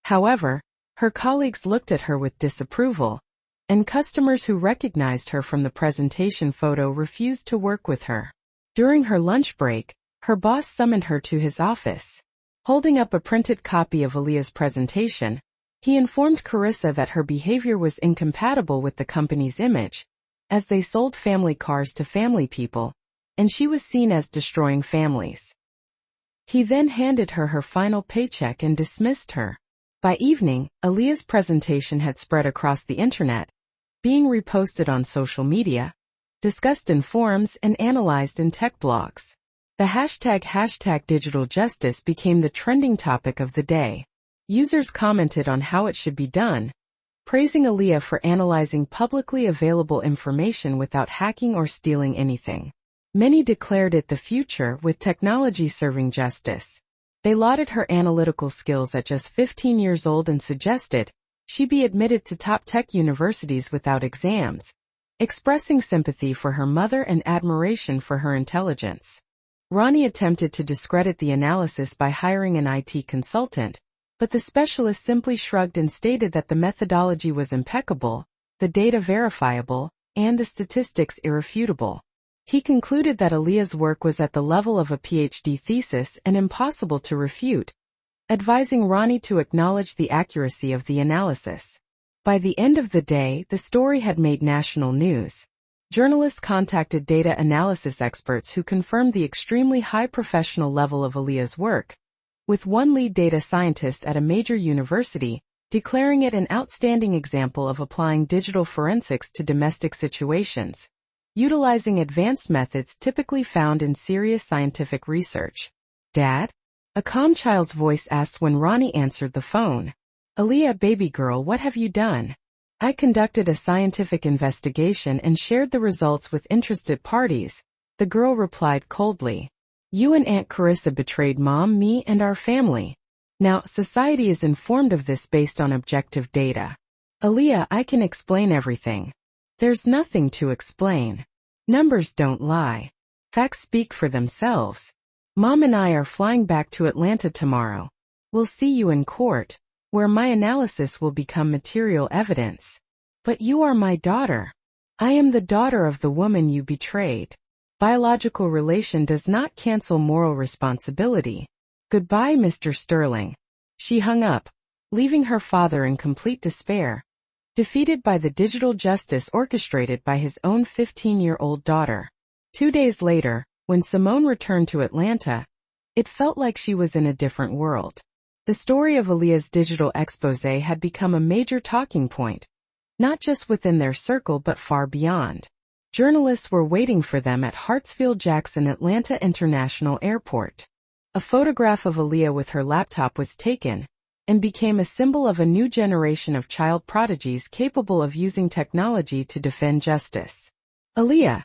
However, her colleagues looked at her with disapproval, and customers who recognized her from the presentation photo refused to work with her. During her lunch break, her boss summoned her to his office. Holding up a printed copy of Aaliyah's presentation, he informed Carissa that her behavior was incompatible with the company's image, as they sold family cars to family people, and she was seen as destroying families. He then handed her her final paycheck and dismissed her. By evening, Aaliyah's presentation had spread across the internet, being reposted on social media, discussed in forums, and analyzed in tech blogs. The hashtag digital justice became the trending topic of the day. Users commented on how it should be done, praising Aaliyah for analyzing publicly available information without hacking or stealing anything. Many declared it the future, with technology serving justice. They lauded her analytical skills at just 15 years old and suggested she be admitted to top tech universities without exams, expressing sympathy for her mother and admiration for her intelligence. Ronnie attempted to discredit the analysis by hiring an IT consultant, but the specialist simply shrugged and stated that the methodology was impeccable, the data verifiable, and the statistics irrefutable. He concluded that Aaliyah's work was at the level of a PhD thesis and impossible to refute, advising Ronnie to acknowledge the accuracy of the analysis. By the end of the day, the story had made national news. Journalists contacted data analysis experts who confirmed the extremely high professional level of Aaliyah's work, with one lead data scientist at a major university declaring it an outstanding example of applying digital forensics to domestic situations, utilizing advanced methods typically found in serious scientific research. "Dad?" a calm child's voice asked when Ronnie answered the phone. "Aaliyah, baby girl, what have you done?" "I conducted a scientific investigation and shared the results with interested parties," the girl replied coldly. "You and Aunt Carissa betrayed Mom, me, and our family. Now, society is informed of this based on objective data." "Aaliyah, I can explain everything." "There's nothing to explain. Numbers don't lie. Facts speak for themselves. Mom and I are flying back to Atlanta tomorrow. We'll see you in court, where my analysis will become material evidence." "But you are my daughter." "I am the daughter of the woman you betrayed. Biological relation does not cancel moral responsibility. Goodbye, Mr. Sterling." She hung up, leaving her father in complete despair, defeated by the digital justice orchestrated by his own 15-year-old daughter. 2 days later, when Simone returned to Atlanta, it felt like she was in a different world. The story of Aaliyah's digital exposé had become a major talking point, not just within their circle but far beyond. Journalists were waiting for them at Hartsfield-Jackson Atlanta International Airport. A photograph of Aaliyah with her laptop was taken, and became a symbol of a new generation of child prodigies capable of using technology to defend justice. "Aaliyah,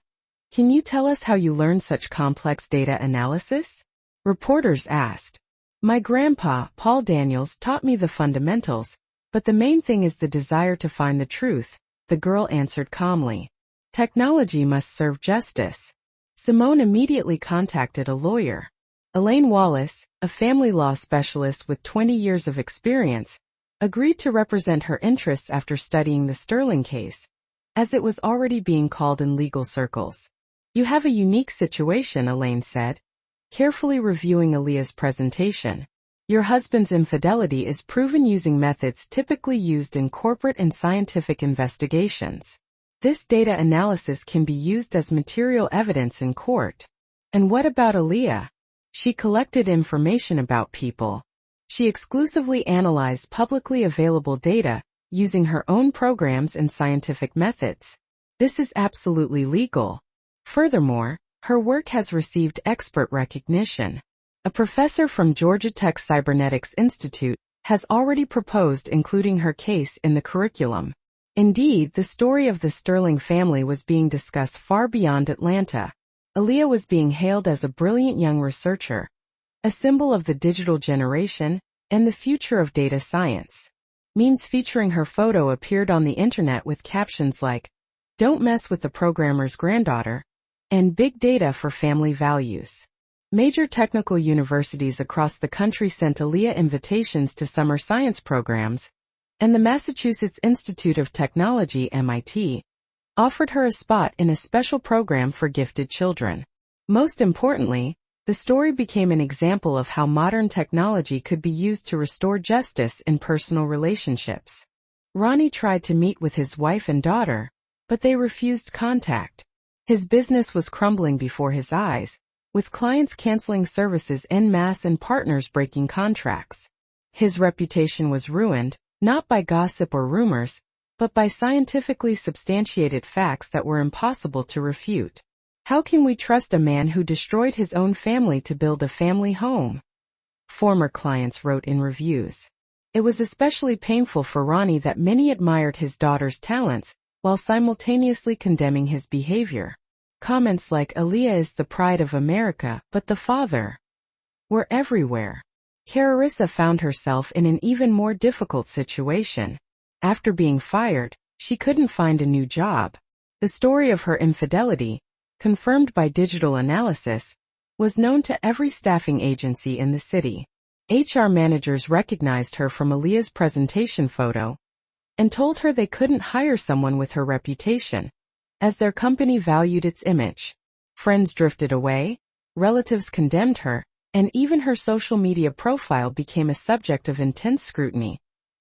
can you tell us how you learned such complex data analysis?" reporters asked. "My grandpa, Paul Daniels, taught me the fundamentals," But the main thing is the desire to find the truth, the girl answered calmly. Technology must serve justice. Simone immediately contacted a lawyer. Elaine Wallace, a family law specialist with 20 years of experience, agreed to represent her interests after studying the Sterling case, as it was already being called in legal circles. You have a unique situation, Elaine said, carefully reviewing Aaliyah's presentation. Your husband's infidelity is proven using methods typically used in corporate and scientific investigations. This data analysis can be used as material evidence in court. And what about Aaliyah? She collected information about people. She exclusively analyzed publicly available data, using her own programs and scientific methods. This is absolutely legal. Furthermore, her work has received expert recognition. A professor from Georgia Tech Cybernetics Institute has already proposed including her case in the curriculum. Indeed, the story of the Sterling family was being discussed far beyond Atlanta. Aaliyah was being hailed as a brilliant young researcher, a symbol of the digital generation and the future of data science. Memes featuring her photo appeared on the internet with captions like, "Don't mess with the programmer's granddaughter," and "Big data for family values." Major technical universities across the country sent Aaliyah invitations to summer science programs, and the Massachusetts Institute of Technology (MIT) offered her a spot in a special program for gifted children. Most importantly, the story became an example of how modern technology could be used to restore justice in personal relationships. Ronnie tried to meet with his wife and daughter, but they refused contact. His business was crumbling before his eyes, with clients canceling services en masse and partners breaking contracts. His reputation was ruined, not by gossip or rumors, but by scientifically substantiated facts that were impossible to refute. How can we trust a man who destroyed his own family to build a family home? Former clients wrote in reviews. It was especially painful for Ronnie that many admired his daughter's talents, while simultaneously condemning his behavior. Comments like "Aaliyah is the pride of America, but the father" were everywhere. Carissa found herself in an even more difficult situation. After being fired, she couldn't find a new job. The story of her infidelity, confirmed by digital analysis, was known to every staffing agency in the city. HR managers recognized her from Aaliyah's presentation photo and told her they couldn't hire someone with her reputation, as their company valued its image. Friends drifted away, relatives condemned her, and even her social media profile became a subject of intense scrutiny,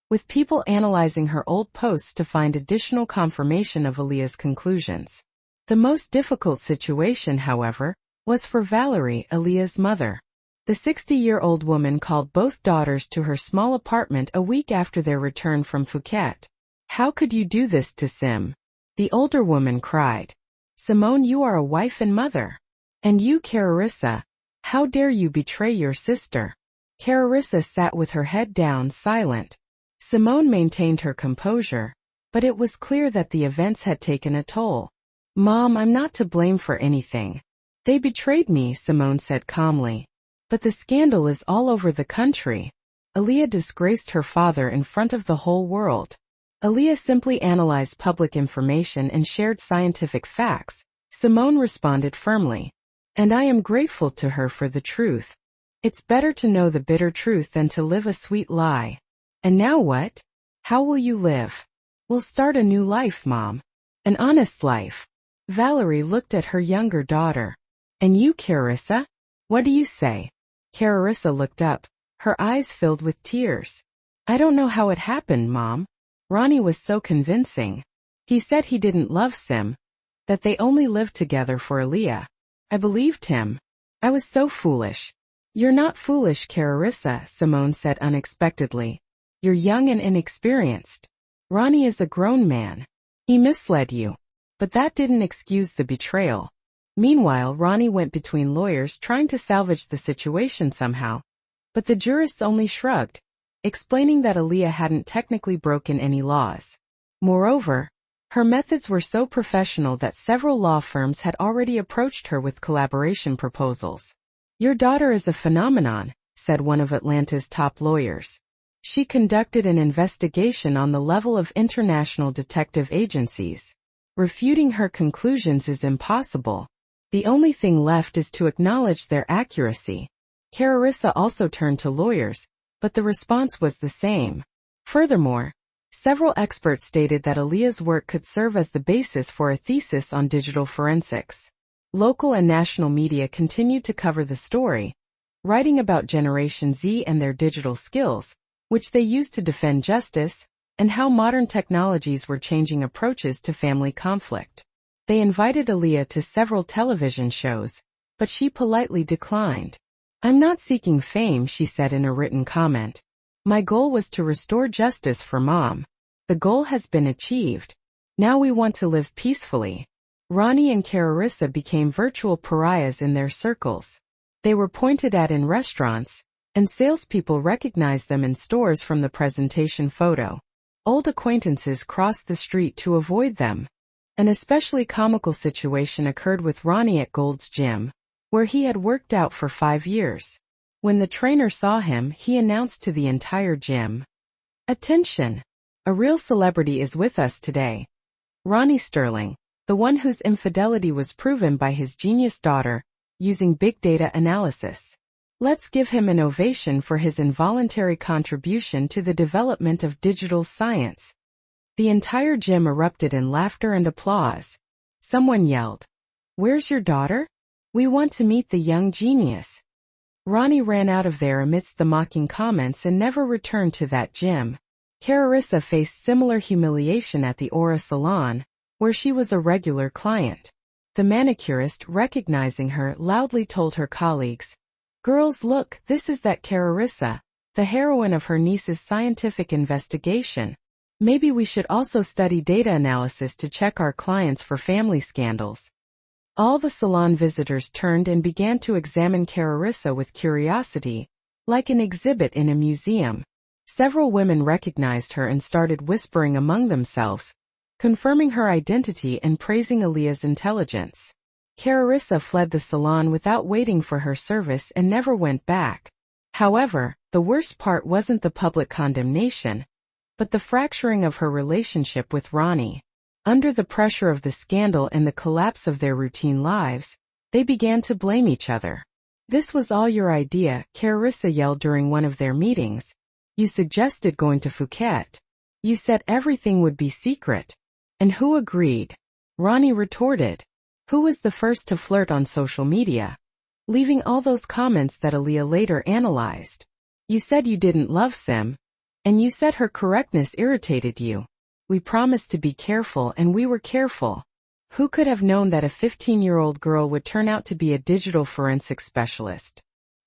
with people analyzing her old posts to find additional confirmation of Aaliyah's conclusions. The most difficult situation, however, was for Valerie, Aaliyah's mother. The 60-year-old woman called both daughters to her small apartment a week after their return from Phuket. "How could you do this to Sim?" the older woman cried. "Simone, you are a wife and mother. And you, Carissa, how dare you betray your sister?" Carissa sat with her head down, silent. Simone maintained her composure, but it was clear that the events had taken a toll. "Mom, I'm not to blame for anything. They betrayed me," Simone said calmly. "But the scandal is all over the country. Aaliyah disgraced her father in front of the whole world." Aaliyah simply analyzed public information and shared scientific facts, Simone responded firmly. "And I am grateful to her for the truth. It's better to know the bitter truth than to live a sweet lie." "And now what? How will you live?" "We'll start a new life, Mom. An honest life." Valerie looked at her younger daughter. "And you, Carissa? What do you say?" Carissa looked up, her eyes filled with tears. "I don't know how it happened, Mom. Ronnie was so convincing. He said he didn't love Sim, that they only lived together for Aaliyah. I believed him. I was so foolish." "You're not foolish, Carissa," Simone said unexpectedly. "You're young and inexperienced. Ronnie is a grown man. He misled you. But that didn't excuse the betrayal." Meanwhile, Ronnie went between lawyers trying to salvage the situation somehow. But the jurists only shrugged, explaining that Aaliyah hadn't technically broken any laws. Moreover, her methods were so professional that several law firms had already approached her with collaboration proposals. "Your daughter is a phenomenon," said one of Atlanta's top lawyers. She conducted an investigation on the level of international detective agencies. Refuting her conclusions is impossible. The only thing left is to acknowledge their accuracy. Carissa also turned to lawyers, but the response was the same. Furthermore, several experts stated that Aaliyah's work could serve as the basis for a thesis on digital forensics. Local and national media continued to cover the story, writing about Generation Z and their digital skills, which they used to defend justice, and how modern technologies were changing approaches to family conflict. They invited Aaliyah to several television shows, but she politely declined. "I'm not seeking fame," she said in a written comment. "My goal was to restore justice for Mom. The goal has been achieved. Now we want to live peacefully." Ronnie and Carissa became virtual pariahs in their circles. They were pointed at in restaurants, and salespeople recognized them in stores from the presentation photo. Old acquaintances crossed the street to avoid them. An especially comical situation occurred with Ronnie at Gold's Gym, where he had worked out for 5 years. When the trainer saw him, he announced to the entire gym, "Attention! A real celebrity is with us today. Ronnie Sterling, the one whose infidelity was proven by his genius daughter, using big data analysis. Let's give him an ovation for his involuntary contribution to the development of digital science." The entire gym erupted in laughter and applause. Someone yelled, "Where's your daughter? We want to meet the young genius." Ronnie ran out of there amidst the mocking comments and never returned to that gym. Carissa faced similar humiliation at the Aura Salon, where she was a regular client. The manicurist, recognizing her, loudly told her colleagues, "Girls, look, this is that Carissa, the heroine of her niece's scientific investigation. Maybe we should also study data analysis to check our clients for family scandals." All the salon visitors turned and began to examine Carissa with curiosity, like an exhibit in a museum. Several women recognized her and started whispering among themselves, confirming her identity and praising Aaliyah's intelligence. Carissa fled the salon without waiting for her service and never went back. However, the worst part wasn't the public condemnation, but the fracturing of her relationship with Ronnie. Under the pressure of the scandal and the collapse of their routine lives, they began to blame each other. "This was all your idea," Carissa yelled during one of their meetings. "You suggested going to Phuket. You said everything would be secret. And who agreed?" Ronnie retorted, "Who was the first to flirt on social media?" Leaving all those comments that Aaliyah later analyzed. "You said you didn't love Sim. And you said her correctness irritated you. We promised to be careful and we were careful." Who could have known that a 15-year-old girl would turn out to be a digital forensics specialist?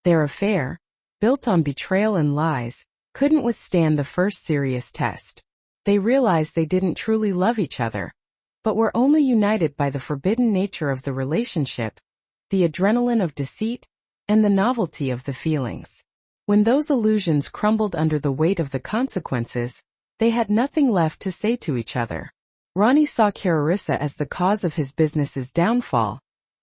Their affair, built on betrayal and lies, couldn't withstand the first serious test. They realized they didn't truly love each other, but were only united by the forbidden nature of the relationship, the adrenaline of deceit, and the novelty of the feelings. When those illusions crumbled under the weight of the consequences, they had nothing left to say to each other. Ronnie saw Carissa as the cause of his business's downfall,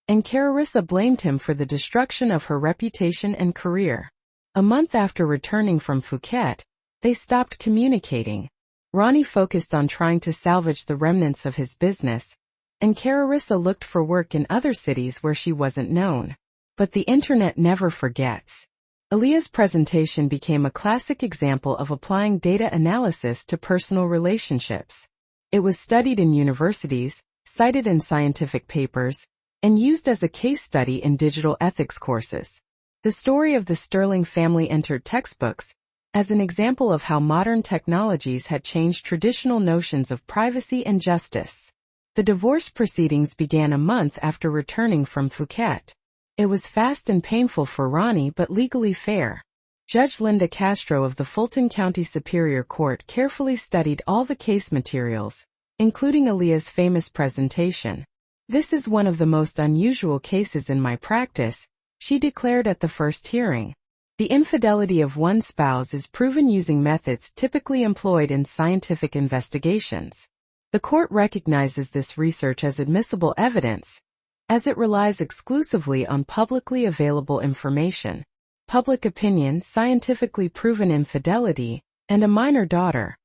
and Carissa blamed him for the destruction of her reputation and career. A month after returning from Phuket, they stopped communicating. Ronnie focused on trying to salvage the remnants of his business, and Carissa looked for work in other cities where she wasn't known. But the internet never forgets. Aaliyah's presentation became a classic example of applying data analysis to personal relationships. It was studied in universities, cited in scientific papers, and used as a case study in digital ethics courses. The story of the Sterling family entered textbooks as an example of how modern technologies had changed traditional notions of privacy and justice. The divorce proceedings began a month after returning from Phuket. It was fast and painful for Ronnie but legally fair. Judge Linda Castro of the Fulton County Superior Court carefully studied all the case materials, including Aaliyah's famous presentation. "This is one of the most unusual cases in my practice," she declared at the first hearing. "The infidelity of one spouse is proven using methods typically employed in scientific investigations. The court recognizes this research as admissible evidence, as it relies exclusively on publicly available information. Public opinion, scientifically proven infidelity, and a minor daughter.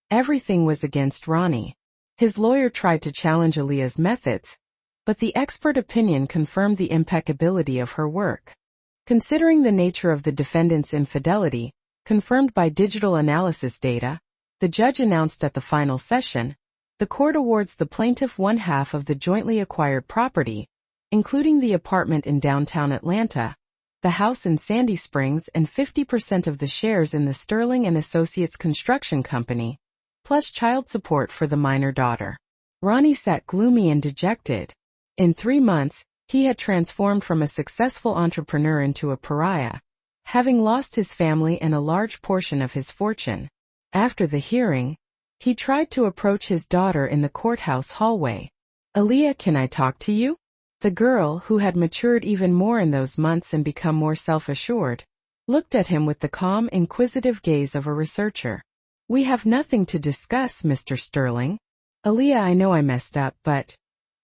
Everything was against Ronnie. His lawyer tried to challenge Aaliyah's methods, but the expert opinion confirmed the impeccability of her work. Considering the nature of the defendant's infidelity, confirmed by digital analysis data, the judge announced at the final session, the court awards the plaintiff one half of the jointly acquired property, including the apartment in downtown Atlanta, the house in Sandy Springs, and 50% of the shares in the Sterling and Associates Construction Company, plus child support for the minor daughter. Ronnie sat gloomy and dejected. In 3 months, he had transformed from a successful entrepreneur into a pariah, having lost his family and a large portion of his fortune. After the hearing, he tried to approach his daughter in the courthouse hallway. "Aaliyah, can I talk to you?" The girl, who had matured even more in those months and become more self-assured, looked at him with the calm, inquisitive gaze of a researcher. "We have nothing to discuss, Mr. Sterling." "Aaliyah, I know I messed up, but..."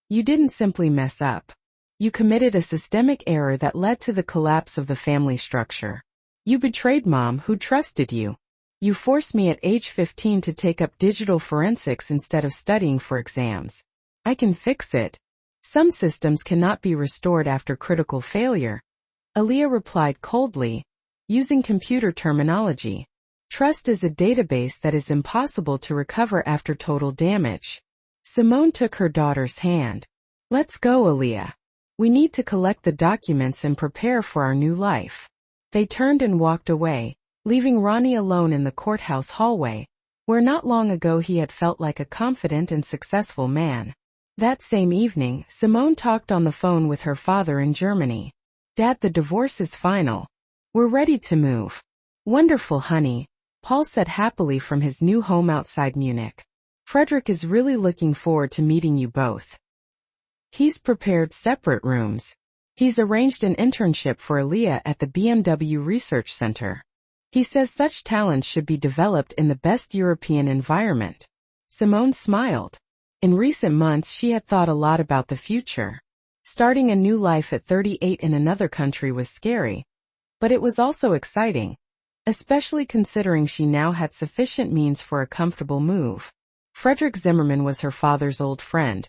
"You didn't simply mess up. You committed a systemic error that led to the collapse of the family structure. You betrayed Mom, who trusted you. You forced me at age 15 to take up digital forensics instead of studying for exams. I can fix it. Some systems cannot be restored after critical failure." Aaliyah replied coldly, using computer terminology. "Trust is a database that is impossible to recover after total damage." Simone took her daughter's hand. "Let's go, Aaliyah. We need to collect the documents and prepare for our new life." They turned and walked away, leaving Ronnie alone in the courthouse hallway, where not long ago he had felt like a confident and successful man. That same evening, Simone talked on the phone with her father in Germany. "Dad, the divorce is final. We're ready to move." "Wonderful, honey," Paul said happily from his new home outside Munich. "Frederick is really looking forward to meeting you both. He's prepared separate rooms. He's arranged an internship for Aaliyah at the BMW Research Center. He says such talents should be developed in the best European environment." Simone smiled. In recent months she had thought a lot about the future. Starting a new life at 38 in another country was scary, but it was also exciting, especially considering she now had sufficient means for a comfortable move. Frederick Zimmerman was her father's old friend,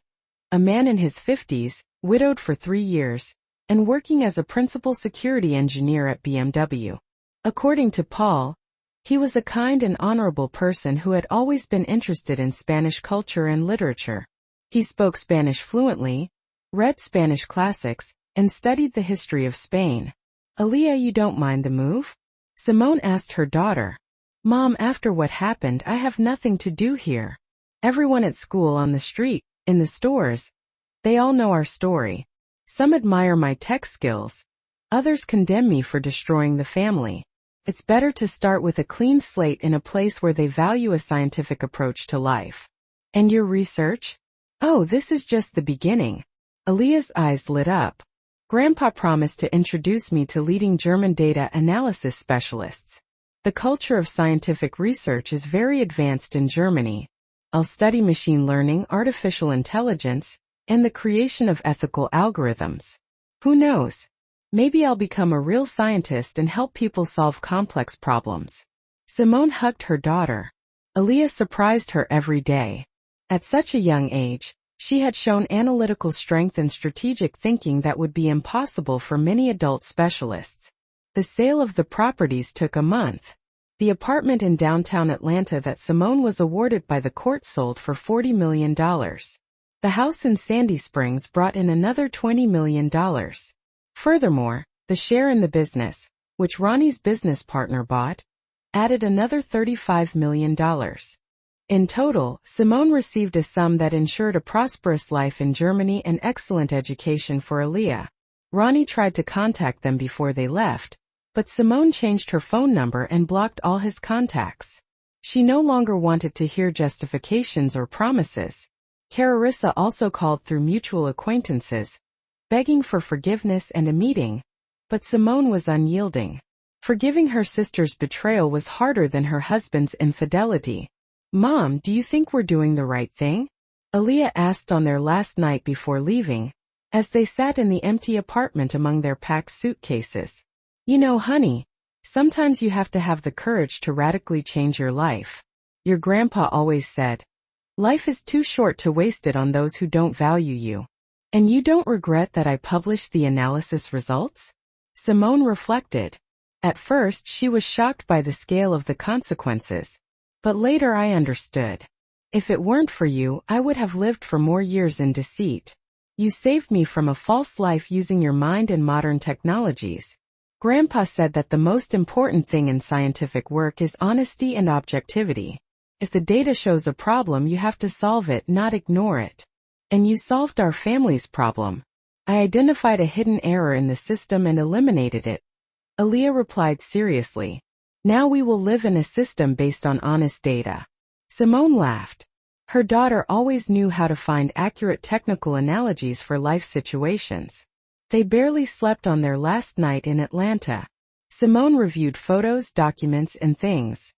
a man in his 50s, widowed for 3 years, and working as a principal security engineer at BMW. According to Paul, he was a kind and honorable person who had always been interested in Spanish culture and literature. He spoke Spanish fluently, read Spanish classics, and studied the history of Spain. "Aaliyah, you don't mind the move?" Simone asked her daughter. "Mom, after what happened, I have nothing to do here. Everyone at school, on the street, in the stores, they all know our story. Some admire my tech skills. Others condemn me for destroying the family. It's better to start with a clean slate in a place where they value a scientific approach to life." "And your research?" "Oh, this is just the beginning." Aaliyah's eyes lit up. "Grandpa promised to introduce me to leading German data analysis specialists. The culture of scientific research is very advanced in Germany. I'll study machine learning, artificial intelligence, and the creation of ethical algorithms. Who knows? Maybe I'll become a real scientist and help people solve complex problems." Simone hugged her daughter. Aaliyah surprised her every day. At such a young age, she had shown analytical strength and strategic thinking that would be impossible for many adult specialists. The sale of the properties took a month. The apartment in downtown Atlanta that Simone was awarded by the court sold for $40 million. The house in Sandy Springs brought in another $20 million. Furthermore, the share in the business, which Ronnie's business partner bought, added another $35 million. In total, Simone received a sum that ensured a prosperous life in Germany and excellent education for Aaliyah. Ronnie tried to contact them before they left, but Simone changed her phone number and blocked all his contacts. She no longer wanted to hear justifications or promises. Carissa also called through mutual acquaintances, begging for forgiveness and a meeting, but Simone was unyielding. Forgiving her sister's betrayal was harder than her husband's infidelity. "Mom, do you think we're doing the right thing?" Aaliyah asked on their last night before leaving, as they sat in the empty apartment among their packed suitcases. "You know, honey, Sometimes you have to have the courage to radically change your life. Your grandpa always said, life is too short to waste it on those who don't value you. And you don't regret that I published the analysis results? Simone reflected. At first she was shocked by the scale of the consequences. But later I understood. If it weren't for you, I would have lived for more years in deceit. You saved me from a false life using your mind and modern technologies. Grandpa said that the most important thing in scientific work is honesty and objectivity. If the data shows a problem, you have to solve it, not ignore it. And you solved our family's problem. I identified a hidden error in the system and eliminated it. Aaliyah replied seriously. Now we will live in a system based on honest data. Simone laughed. Her daughter always knew how to find accurate technical analogies for life situations. They barely slept on their last night in Atlanta. Simone reviewed photos, documents, and things.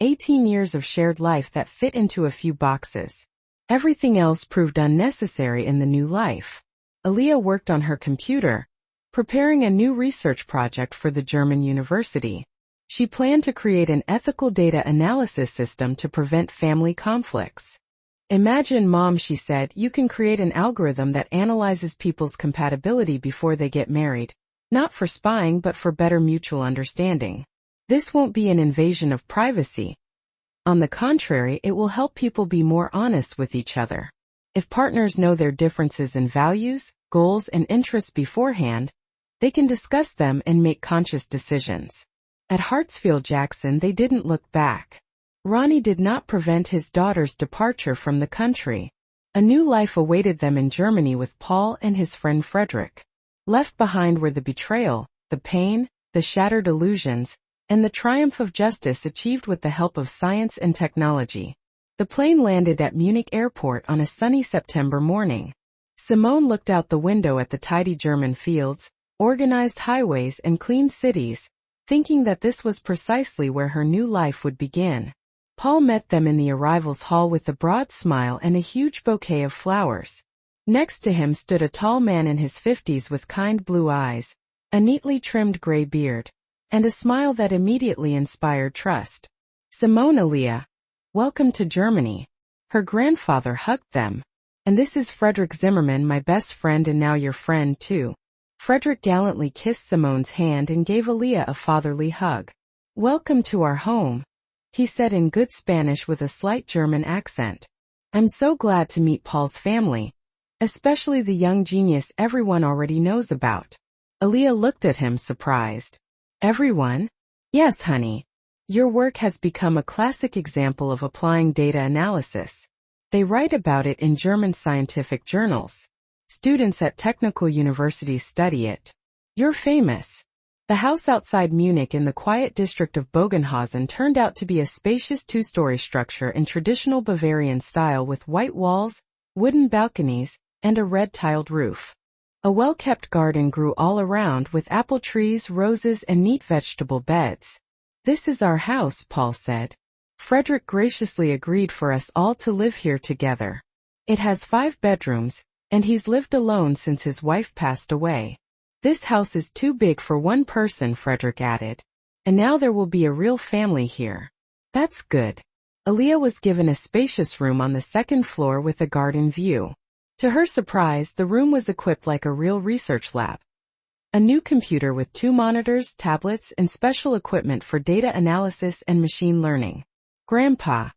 18 years of shared life that fit into a few boxes. Everything else proved unnecessary in the new life. Aaliyah worked on her computer, preparing a new research project for the German university. She planned to create an ethical data analysis system to prevent family conflicts. Imagine, Mom, she said, you can create an algorithm that analyzes people's compatibility before they get married. Not for spying, but for better mutual understanding. This won't be an invasion of privacy. On the contrary, it will help people be more honest with each other. If partners know their differences in values, goals, and interests beforehand, they can discuss them and make conscious decisions. At Hartsfield-Jackson, they didn't look back. Ronnie did not prevent his daughter's departure from the country. A new life awaited them in Germany with Paul and his friend Frederick. Left behind were the betrayal, the pain, the shattered illusions, and the triumph of justice achieved with the help of science and technology. The plane landed at Munich Airport on a sunny September morning. Simone looked out the window at the tidy German fields, organized highways, and clean cities, thinking that this was precisely where her new life would begin. Paul met them in the arrivals hall with a broad smile and a huge bouquet of flowers. Next to him stood a tall man in his 50s with kind blue eyes, a neatly trimmed gray beard, and a smile that immediately inspired trust. Simone, Aaliyah, welcome to Germany. Her grandfather hugged them. And this is Frederick Zimmerman, my best friend and now your friend too. Frederick gallantly kissed Simone's hand and gave Aaliyah a fatherly hug. Welcome to our home, he said in good Spanish with a slight German accent. I'm so glad to meet Paul's family, especially the young genius everyone already knows about. Aaliyah looked at him surprised. Everyone? Yes, honey. Your work has become a classic example of applying data analysis. They write about it in German scientific journals. Students at technical universities study it. You're famous. The house outside Munich in the quiet district of Bogenhausen turned out to be a spacious two-story structure in traditional Bavarian style with white walls, wooden balconies, and a red-tiled roof. A well-kept garden grew all around with apple trees, roses, and neat vegetable beds. This is our house, Paul said. Frederick graciously agreed for us all to live here together. It has 5 bedrooms, and he's lived alone since his wife passed away. This house is too big for one person, Frederick added. And now there will be a real family here. That's good. Aaliyah was given a spacious room on the 2nd floor with a garden view. To her surprise, the room was equipped like a real research lab. A new computer with 2 monitors, tablets, and special equipment for data analysis and machine learning. Grandpa,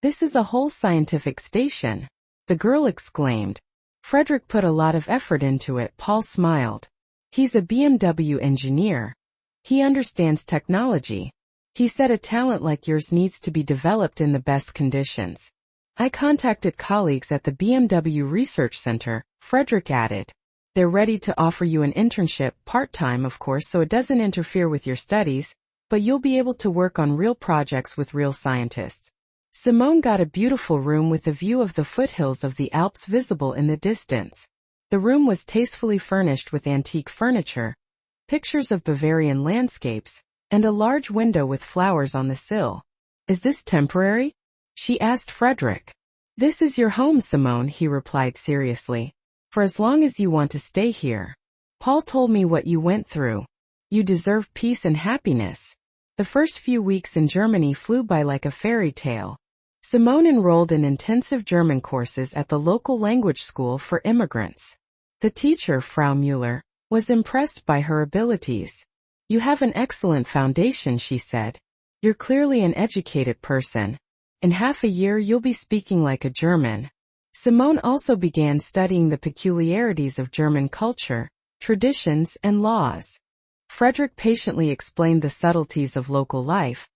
this is a whole scientific station, the girl exclaimed. Frederick put a lot of effort into it, Paul smiled. He's a BMW engineer. He understands technology. He said a talent like yours needs to be developed in the best conditions. I contacted colleagues at the BMW Research Center, Frederick added. They're ready to offer you an internship, part-time of course, so it doesn't interfere with your studies, but you'll be able to work on real projects with real scientists. Simone got a beautiful room with a view of the foothills of the Alps visible in the distance. The room was tastefully furnished with antique furniture, pictures of Bavarian landscapes, and a large window with flowers on the sill. Is this temporary? She asked Frederick. This is your home, Simone, he replied seriously. For as long as you want to stay here. Paul told me what you went through. You deserve peace and happiness. The first few weeks in Germany flew by like a fairy tale. Simone enrolled in intensive German courses at the local language school for immigrants. The teacher, Frau Müller, was impressed by her abilities. "You have an excellent foundation," she said. "You're clearly an educated person. In half a year you'll be speaking like a German." Simone also began studying the peculiarities of German culture, traditions, and laws. Frederick patiently explained the subtleties of local life,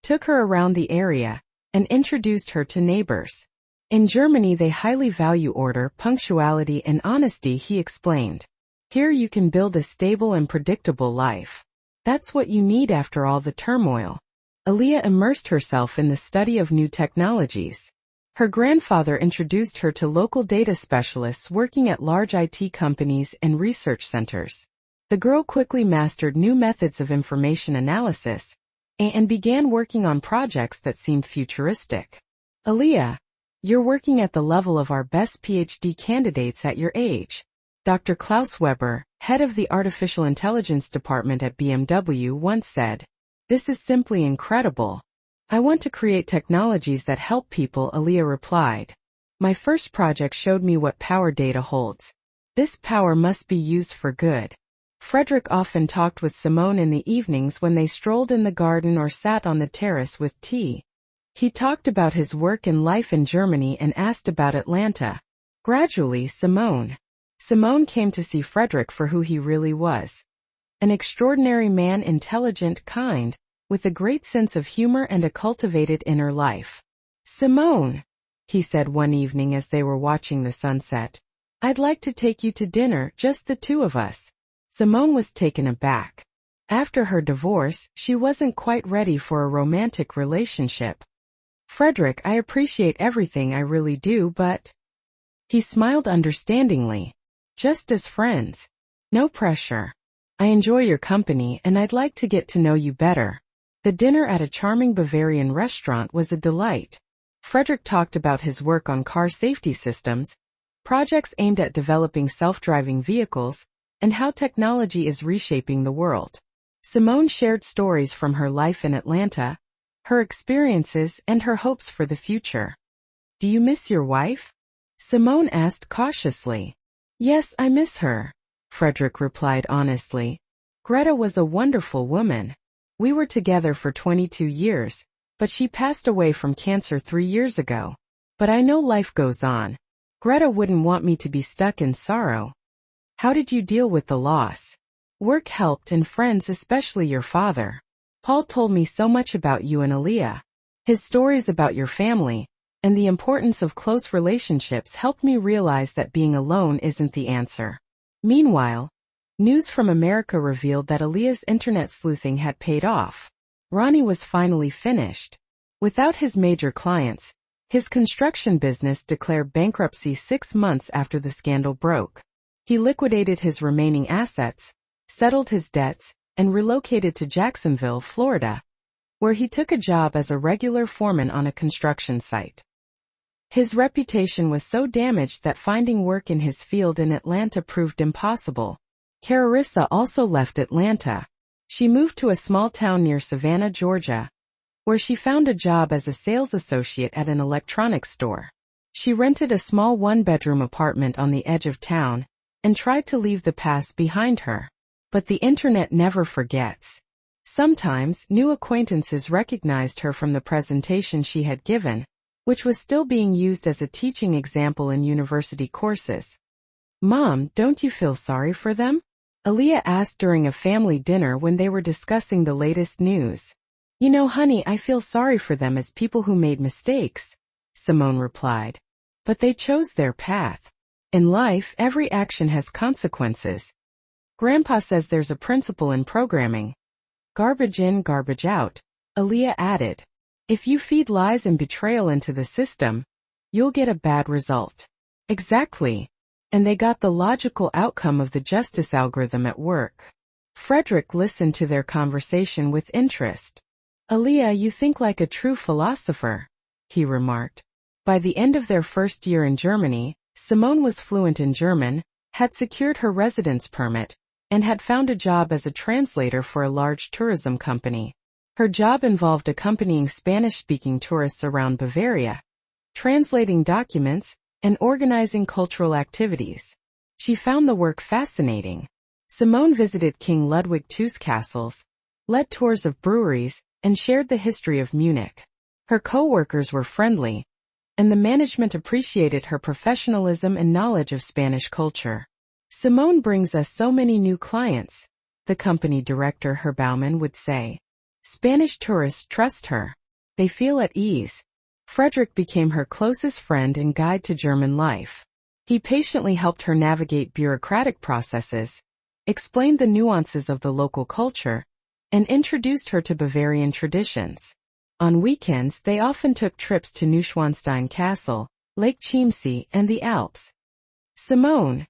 took her around the area, and introduced her to neighbors. "In Germany they highly value order, punctuality, and honesty," he explained. "Here you can build a stable and predictable life. That's what you need after all the turmoil." Aaliyah immersed herself in the study of new technologies. Her grandfather introduced her to local data specialists working at large IT companies and research centers. The girl quickly mastered new methods of information analysis and began working on projects that seemed futuristic. "Aaliyah, you're working at the level of our best PhD candidates at your age," Dr. Klaus Weber, head of the Artificial Intelligence Department at BMW, once said. "This is simply incredible. I want to create technologies that help people," Aaliyah replied. "My first project showed me what power data holds. This power must be used for good." Frederick often talked with Simone in the evenings when they strolled in the garden or sat on the terrace with tea. He talked about his work and life in Germany and asked about Atlanta. Gradually, Simone came to see Frederick for who he really was. An extraordinary man, intelligent, kind, with a great sense of humor and a cultivated inner life. "Simone," he said one evening as they were watching the sunset, "I'd like to take you to dinner, just the two of us." Simone was taken aback. After her divorce, she wasn't quite ready for a romantic relationship. "Frederick, I appreciate everything, I really do, but..." He smiled understandingly. "Just as friends. No pressure. I enjoy your company and I'd like to get to know you better." The dinner at a charming Bavarian restaurant was a delight. Frederick talked about his work on car safety systems, projects aimed at developing self-driving vehicles, and how technology is reshaping the world. Simone shared stories from her life in Atlanta, her experiences, and her hopes for the future. "Do you miss your wife?" Simone asked cautiously. "Yes, I miss her," Frederick replied honestly. "Greta was a wonderful woman. We were together for 22 years, but she passed away from cancer 3 years ago. But I know life goes on. Greta wouldn't want me to be stuck in sorrow." "How did you deal with the loss?" "Work helped and friends, especially your father. Paul told me so much about you and Aaliyah. His stories about your family and the importance of close relationships helped me realize that being alone isn't the answer." Meanwhile, news from America revealed that Aaliyah's internet sleuthing had paid off. Ronnie was finally finished. Without his major clients, his construction business declared bankruptcy 6 months after the scandal broke. He liquidated his remaining assets, settled his debts, and relocated to Jacksonville, Florida, where he took a job as a regular foreman on a construction site. His reputation was so damaged that finding work in his field in Atlanta proved impossible. Carissa also left Atlanta. She moved to a small town near Savannah, Georgia, where she found a job as a sales associate at an electronics store. She rented a small one-bedroom apartment on the edge of town and tried to leave the past behind her. But the internet never forgets. Sometimes, new acquaintances recognized her from the presentation she had given, which was still being used as a teaching example in university courses. "Mom, don't you feel sorry for them?" Aaliyah asked during a family dinner when they were discussing the latest news. "You know, honey, I feel sorry for them as people who made mistakes," Simone replied. "But they chose their path. In life, every action has consequences. Grandpa says there's a principle in programming. Garbage in, garbage out," Aaliyah added. "If you feed lies and betrayal into the system, you'll get a bad result." Exactly. And they got the logical outcome of the justice algorithm at work. Frederick listened to their conversation with interest. "Aaliyah, you think like a true philosopher," he remarked. By the end of their first year in Germany, Simone was fluent in German, had secured her residence permit, and had found a job as a translator for a large tourism company. Her job involved accompanying Spanish-speaking tourists around Bavaria, translating documents, and organizing cultural activities. She found the work fascinating. Simone visited King Ludwig II's castles, led tours of breweries, and shared the history of Munich. Her co-workers were friendly, and the management appreciated her professionalism and knowledge of Spanish culture. Simone brings us so many new clients, the company director Herr Baumann would say. Spanish tourists trust her. They feel at ease. Frederick became her closest friend and guide to German life. He patiently helped her navigate bureaucratic processes, explained the nuances of the local culture, and introduced her to Bavarian traditions. On weekends they often took trips to Neuschwanstein Castle, Lake Chiemsee, and the Alps. "Simone,"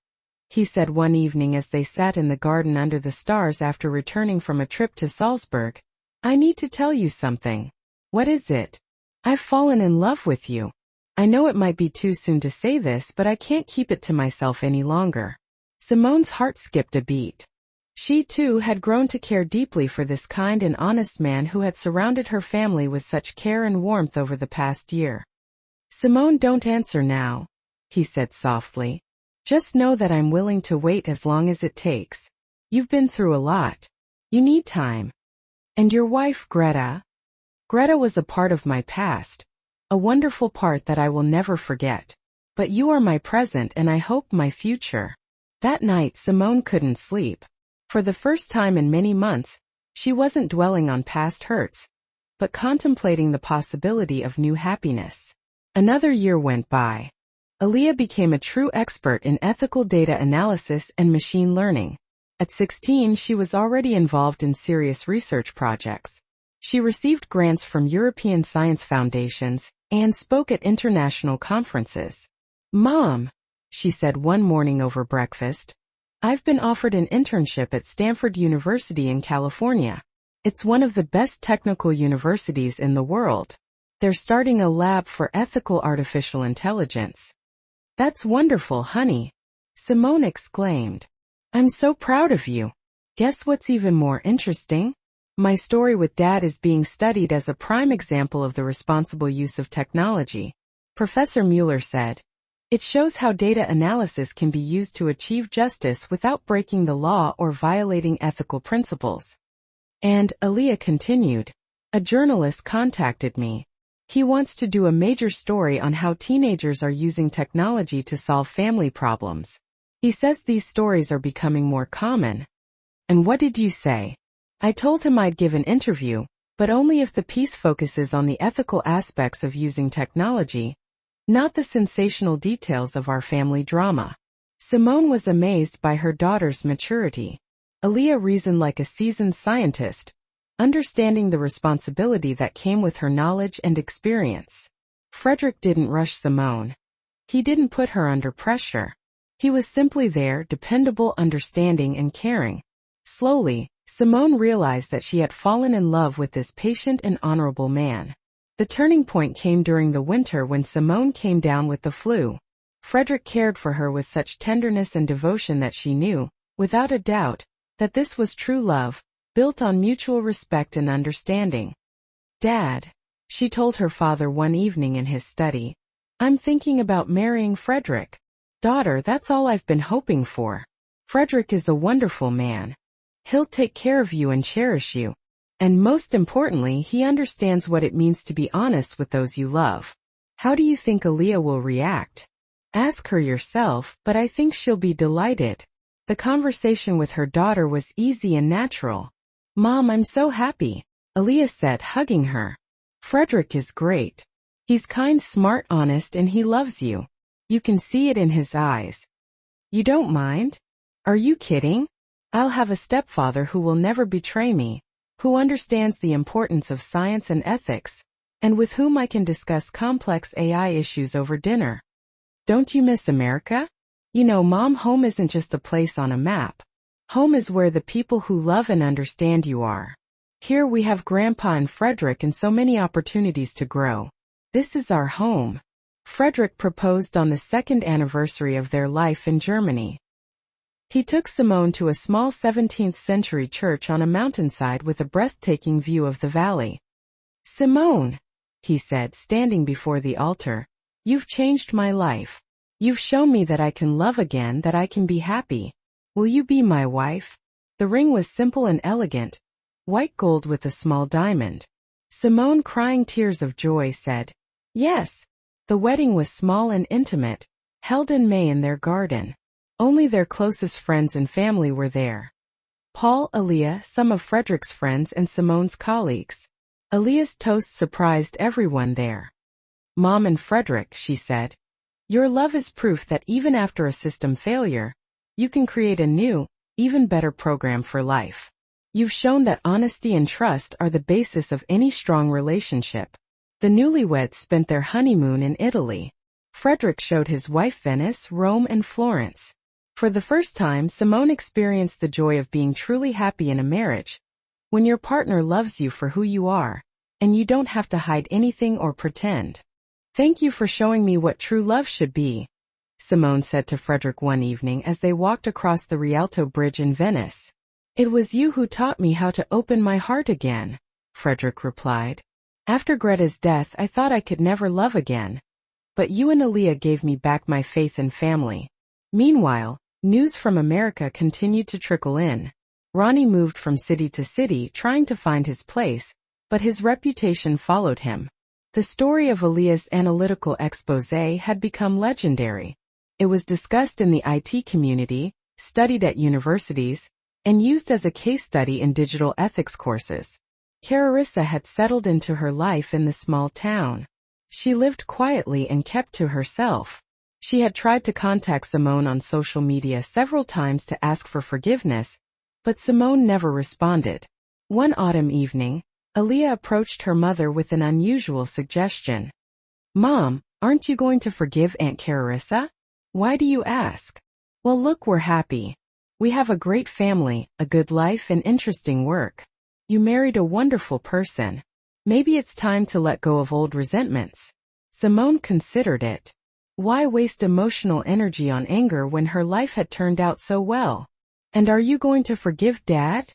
he said one evening as they sat in the garden under the stars after returning from a trip to Salzburg, "I need to tell you something." "What is it?" "I've fallen in love with you. I know it might be too soon to say this, but I can't keep it to myself any longer." Simone's heart skipped a beat. She too had grown to care deeply for this kind and honest man who had surrounded her family with such care and warmth over the past year. "Simone, don't answer now," he said softly. "Just know that I'm willing to wait as long as it takes. You've been through a lot. You need time. And your wife, Greta? Greta was a part of my past, a wonderful part that I will never forget. But you are my present and I hope my future." That night Simone couldn't sleep. For the first time in many months, she wasn't dwelling on past hurts, but contemplating the possibility of new happiness. Another year went by. Aaliyah became a true expert in ethical data analysis and machine learning. At 16, she was already involved in serious research projects. She received grants from European science foundations and spoke at international conferences. "Mom," she said one morning over breakfast, "I've been offered an internship at Stanford University in California. It's one of the best technical universities in the world. They're starting a lab for ethical artificial intelligence." "That's wonderful, honey," Simone exclaimed. "I'm so proud of you. Guess what's even more interesting? My story with Dad is being studied as a prime example of the responsible use of technology," Professor Mueller said. "It shows how data analysis can be used to achieve justice without breaking the law or violating ethical principles." And, Aaliyah continued, "A journalist contacted me. He wants to do a major story on how teenagers are using technology to solve family problems. He says these stories are becoming more common." "And what did you say?" "I told him I'd give an interview, but only if the piece focuses on the ethical aspects of using technology, not the sensational details of our family drama." Simone was amazed by her daughter's maturity. Aaliyah reasoned like a seasoned scientist, understanding the responsibility that came with her knowledge and experience. Frederick didn't rush Simone. He didn't put her under pressure. He was simply there, dependable, understanding, and caring. Slowly, Simone realized that she had fallen in love with this patient and honorable man. The turning point came during the winter when Simone came down with the flu. Frederick cared for her with such tenderness and devotion that she knew, without a doubt, that this was true love, built on mutual respect and understanding. "Dad," she told her father one evening in his study, "I'm thinking about marrying Frederick." "Daughter, that's all I've been hoping for. Frederick is a wonderful man. He'll take care of you and cherish you. And most importantly, he understands what it means to be honest with those you love." How do you think Aaliyah will react? Ask her yourself, but I think she'll be delighted. The conversation with her daughter was easy and natural. "Mom, I'm so happy," Aaliyah said, hugging her. "Frederick is great. He's kind, smart, honest, and he loves you. You can see it in his eyes. You don't mind? Are you kidding? I'll have a stepfather who will never betray me, who understands the importance of science and ethics, and with whom I can discuss complex AI issues over dinner. Don't you miss America? You know, Mom, home isn't just a place on a map. Home is where the people who love and understand you are. Here we have Grandpa and Frederick and so many opportunities to grow. This is our home." Frederick proposed on the second anniversary of their life in Germany. He took Simone to a small 17th-century church on a mountainside with a breathtaking view of the valley. "Simone," he said, standing before the altar, "you've changed my life. You've shown me that I can love again, that I can be happy. Will you be my wife?" The ring was simple and elegant, white gold with a small diamond. Simone, crying tears of joy, said, "Yes." The wedding was small and intimate, held in May in their garden. Only their closest friends and family were there. Paul, Aaliyah, some of Frederick's friends, and Simone's colleagues. Aaliyah's toast surprised everyone there. "Mom and Frederick," she said, "your love is proof that even after a system failure, you can create a new, even better program for life. You've shown that honesty and trust are the basis of any strong relationship." The newlyweds spent their honeymoon in Italy. Frederick showed his wife Venice, Rome, and Florence. For the first time, Simone experienced the joy of being truly happy in a marriage, when your partner loves you for who you are, and you don't have to hide anything or pretend. "Thank you for showing me what true love should be," Simone said to Frederick one evening as they walked across the Rialto Bridge in Venice. "It was you who taught me how to open my heart again," Frederick replied. "After Greta's death, I thought I could never love again. But you and Aaliyah gave me back my faith and family." Meanwhile, news from America continued to trickle in. Ronnie moved from city to city trying to find his place, but his reputation followed him. The story of Aaliyah's analytical exposé had become legendary. It was discussed in the IT community, studied at universities, and used as a case study in digital ethics courses. Carissa had settled into her life in the small town. She lived quietly and kept to herself. She had tried to contact Simone on social media several times to ask for forgiveness, but Simone never responded. One autumn evening, Aaliyah approached her mother with an unusual suggestion. "Mom, aren't you going to forgive Aunt Carissa? Why do you ask? Well, look, we're happy. We have a great family, a good life, and interesting work. You married a wonderful person. Maybe it's time to let go of old resentments." Simone considered it. Why waste emotional energy on anger when her life had turned out so well? "And are you going to forgive Dad?"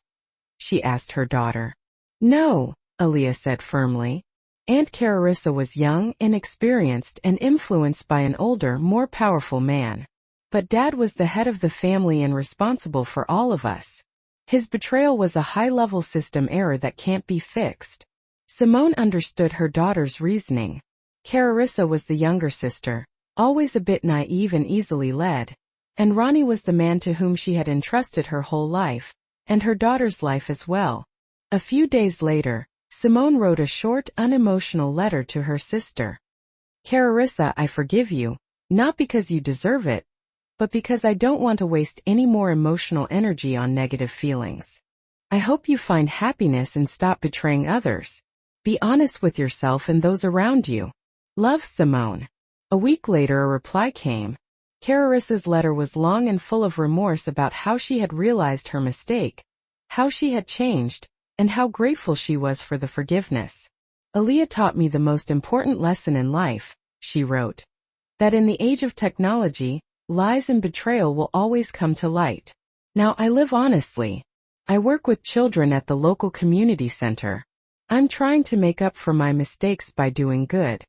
she asked her daughter. "No," Aaliyah said firmly. Aunt Carissa was young, inexperienced, and influenced by an older, more powerful man. But Dad was the head of the family and responsible for all of us. His betrayal was a high-level system error that can't be fixed. Simone understood her daughter's reasoning. Carissa was the younger sister, always a bit naive and easily led, and Ronnie was the man to whom she had entrusted her whole life, and her daughter's life as well. A few days later, Simone wrote a short, unemotional letter to her sister. "Carissa, I forgive you, not because you deserve it, but because I don't want to waste any more emotional energy on negative feelings. I hope you find happiness and stop betraying others. Be honest with yourself and those around you. Love, Simone." A week later a reply came. Carissa's letter was long and full of remorse about how she had realized her mistake, how she had changed, and how grateful she was for the forgiveness. "Aaliyah taught me the most important lesson in life," she wrote. "That in the age of technology, lies and betrayal will always come to light. Now I live honestly. I work with children at the local community center. I'm trying to make up for my mistakes by doing good."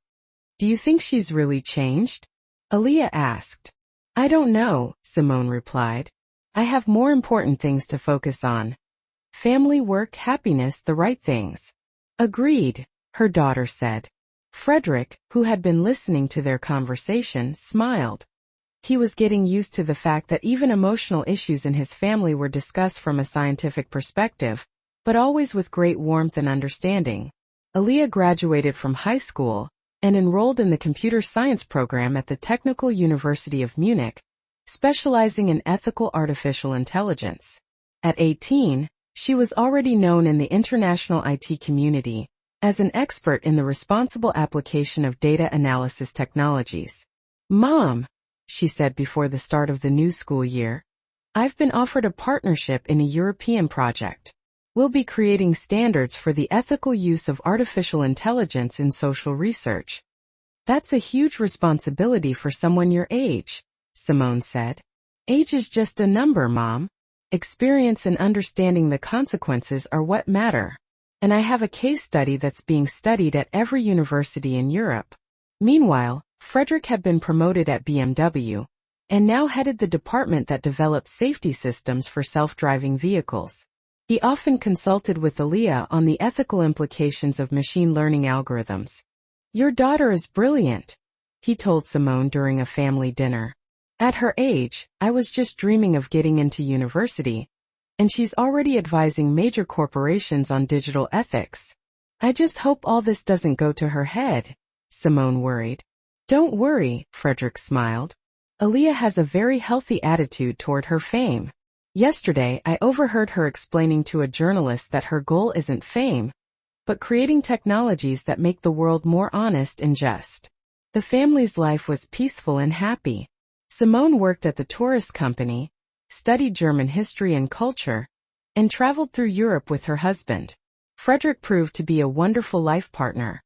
"Do you think she's really changed?" Aaliyah asked. "I don't know," Simone replied. "I have more important things to focus on. Family, work, happiness, the right things." "Agreed," her daughter said. Frederick, who had been listening to their conversation, smiled. He was getting used to the fact that even emotional issues in his family were discussed from a scientific perspective, but always with great warmth and understanding. Aaliyah graduated from high school and enrolled in the computer science program at the Technical University of Munich, specializing in ethical artificial intelligence. At 18, she was already known in the international IT community as an expert in the responsible application of data analysis technologies. "Mom," she said before the start of the new school year, "I've been offered a partnership in a European project. We'll be creating standards for the ethical use of artificial intelligence in social research." "That's a huge responsibility for someone your age," Simone said. Age is just a number, Mom. Experience and understanding the consequences are what matter. And I have a case study that's being studied at every university in Europe. Meanwhile, Frederick had been promoted at BMW, and now headed the department that develops safety systems for self-driving vehicles. He often consulted with Layla on the ethical implications of machine learning algorithms. Your daughter is brilliant, he told Simone during a family dinner. At her age, I was just dreaming of getting into university, and she's already advising major corporations on digital ethics. I just hope all this doesn't go to her head, Simone worried. Don't worry, Frederick smiled. Layla has a very healthy attitude toward her fame. Yesterday, I overheard her explaining to a journalist that her goal isn't fame, but creating technologies that make the world more honest and just. The family's life was peaceful and happy. Simone worked at the tourist company, studied German history and culture, and traveled through Europe with her husband. Frederick proved to be a wonderful life partner.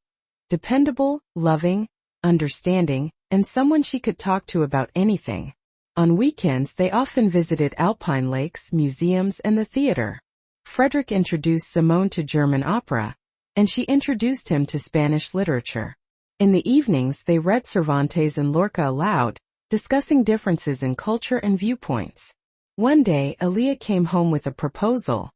Dependable, loving, understanding, and someone she could talk to about anything. On weekends they often visited alpine lakes, museums, and the theater. Frederick introduced Simone to German opera, and she introduced him to Spanish literature. In the evenings they read Cervantes and Lorca aloud, discussing differences in culture and viewpoints. One day, Layla came home with a proposal.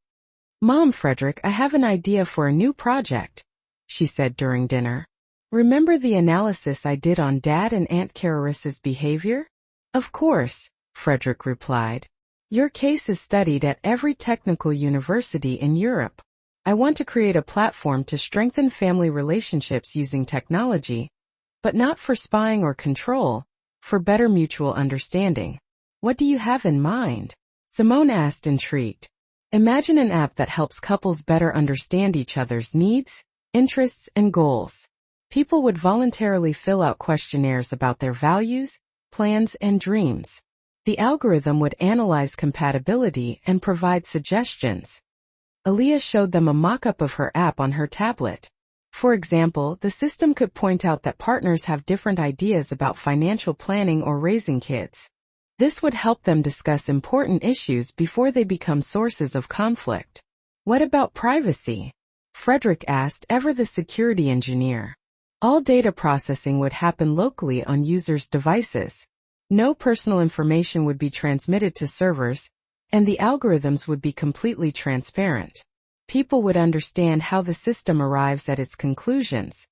Mom, Frederick, I have an idea for a new project, she said during dinner. Remember the analysis I did on Dad and Aunt Carissa's behavior? Of course, Frederick replied. Your case is studied at every technical university in Europe. I want to create a platform to strengthen family relationships using technology, but not for spying or control, for better mutual understanding. What do you have in mind? Simone asked, intrigued. Imagine an app that helps couples better understand each other's needs, interests, and goals. People would voluntarily fill out questionnaires about their values, plans, and dreams. The algorithm would analyze compatibility and provide suggestions. Layla showed them a mock-up of her app on her tablet. For example, the system could point out that partners have different ideas about financial planning or raising kids. This would help them discuss important issues before they become sources of conflict. What about privacy? Frederick asked, ever the security engineer. All data processing would happen locally on users' devices. No personal information would be transmitted to servers, and the algorithms would be completely transparent. People would understand how the system arrives at its conclusions.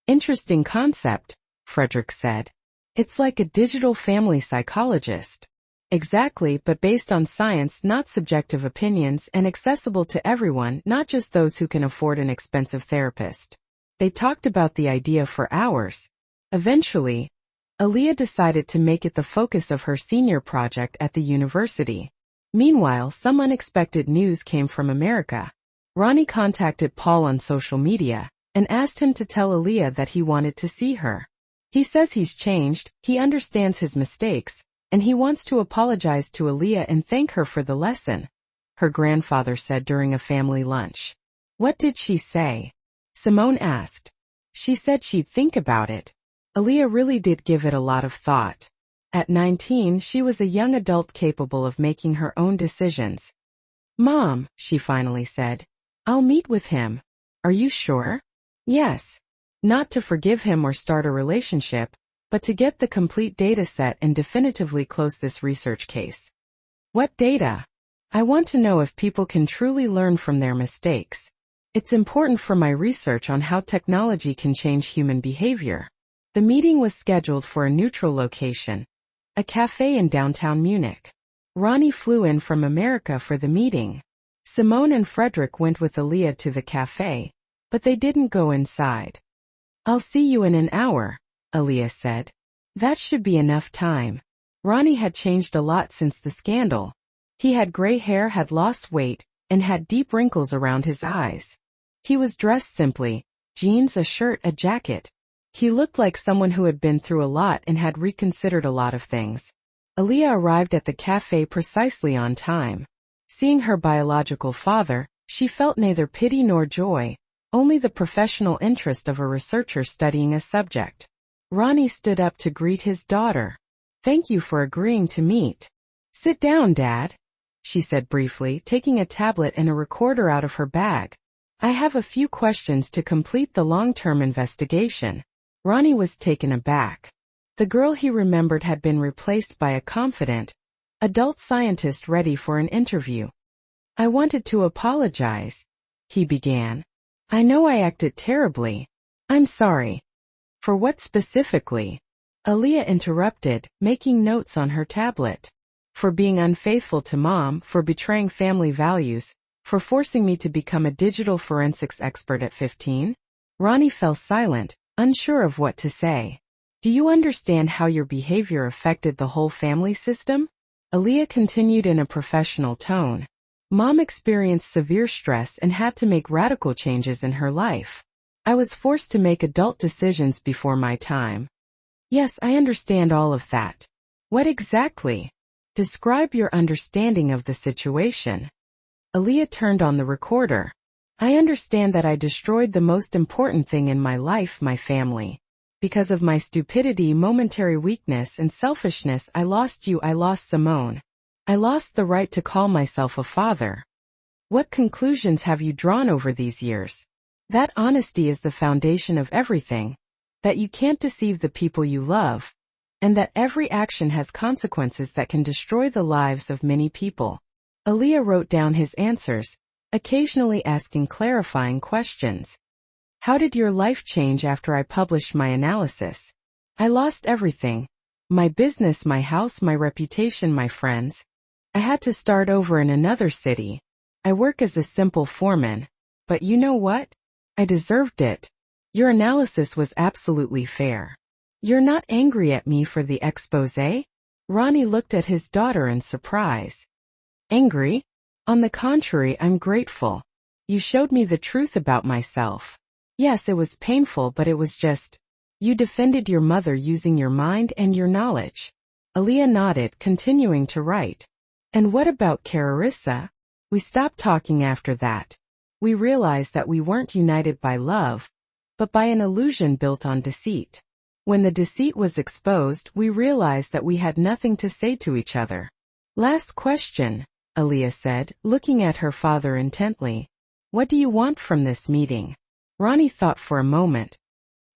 Interesting concept, Frederick said. It's like a digital family psychologist. Exactly, but based on science, not subjective opinions, and accessible to everyone, not just those who can afford an expensive therapist. They talked about the idea for hours. Eventually, Layla decided to make it the focus of her senior project at the university. Meanwhile, some unexpected news came from America. Ronnie contacted Paul on social media and asked him to tell Layla that he wanted to see her. He says he's changed, he understands his mistakes, and he wants to apologize to Layla and thank her for the lesson, her grandfather said during a family lunch. What did she say? Simone asked. She said she'd think about it. Layla really did give it a lot of thought. At 19, she was a young adult capable of making her own decisions. Mom, she finally said, I'll meet with him. Are you sure? Yes. Not to forgive him or start a relationship, but to get the complete data set and definitively close this research case. What data? I want to know if people can truly learn from their mistakes. It's important for my research on how technology can change human behavior. The meeting was scheduled for a neutral location, a cafe in downtown Munich. Ronnie flew in from America for the meeting. Simone and Frederick went with Layla to the cafe, but they didn't go inside. I'll see you in an hour, Layla said. That should be enough time. Ronnie had changed a lot since the scandal. He had gray hair, had lost weight, and had deep wrinkles around his eyes. He was dressed simply, jeans, a shirt, a jacket. He looked like someone who had been through a lot and had reconsidered a lot of things. Layla arrived at the cafe precisely on time. Seeing her biological father, she felt neither pity nor joy, only the professional interest of a researcher studying a subject. Ronnie stood up to greet his daughter. Thank you for agreeing to meet. Sit down, Dad, she said briefly, taking a tablet and a recorder out of her bag. I have a few questions to complete the long-term investigation. Ronnie was taken aback. The girl he remembered had been replaced by a confident, adult scientist ready for an interview. I wanted to apologize, he began. I know I acted terribly. I'm sorry. For what specifically? Aaliyah interrupted, making notes on her tablet. For being unfaithful to Mom, for betraying family values, for forcing me to become a digital forensics expert at 15? Ronnie fell silent, unsure of what to say. Do you understand how your behavior affected the whole family system? Aaliyah continued in a professional tone. Mom experienced severe stress and had to make radical changes in her life. I was forced to make adult decisions before my time. Yes, I understand all of that. What exactly? Describe your understanding of the situation. Aaliyah turned on the recorder. I understand that I destroyed the most important thing in my life, my family. Because of my stupidity, momentary weakness, and selfishness, I lost you, I lost Simone. I lost the right to call myself a father. What conclusions have you drawn over these years? That honesty is the foundation of everything. That you can't deceive the people you love. And that every action has consequences that can destroy the lives of many people. Aaliyah wrote down his answers, occasionally asking clarifying questions. How did your life change after I published my analysis? I lost everything. My business, my house, my reputation, my friends. I had to start over in another city. I work as a simple foreman. But you know what? I deserved it. Your analysis was absolutely fair. You're not angry at me for the exposé? Ronnie looked at his daughter in surprise. Angry? On the contrary, I'm grateful. You showed me the truth about myself. Yes, it was painful, but it was just... You defended your mother using your mind and your knowledge. Aaliyah nodded, continuing to write. And what about Carissa? We stopped talking after that. We realized that we weren't united by love, but by an illusion built on deceit. When the deceit was exposed, we realized that we had nothing to say to each other. Last question, Aaliyah said, looking at her father intently. What do you want from this meeting? Ronnie thought for a moment.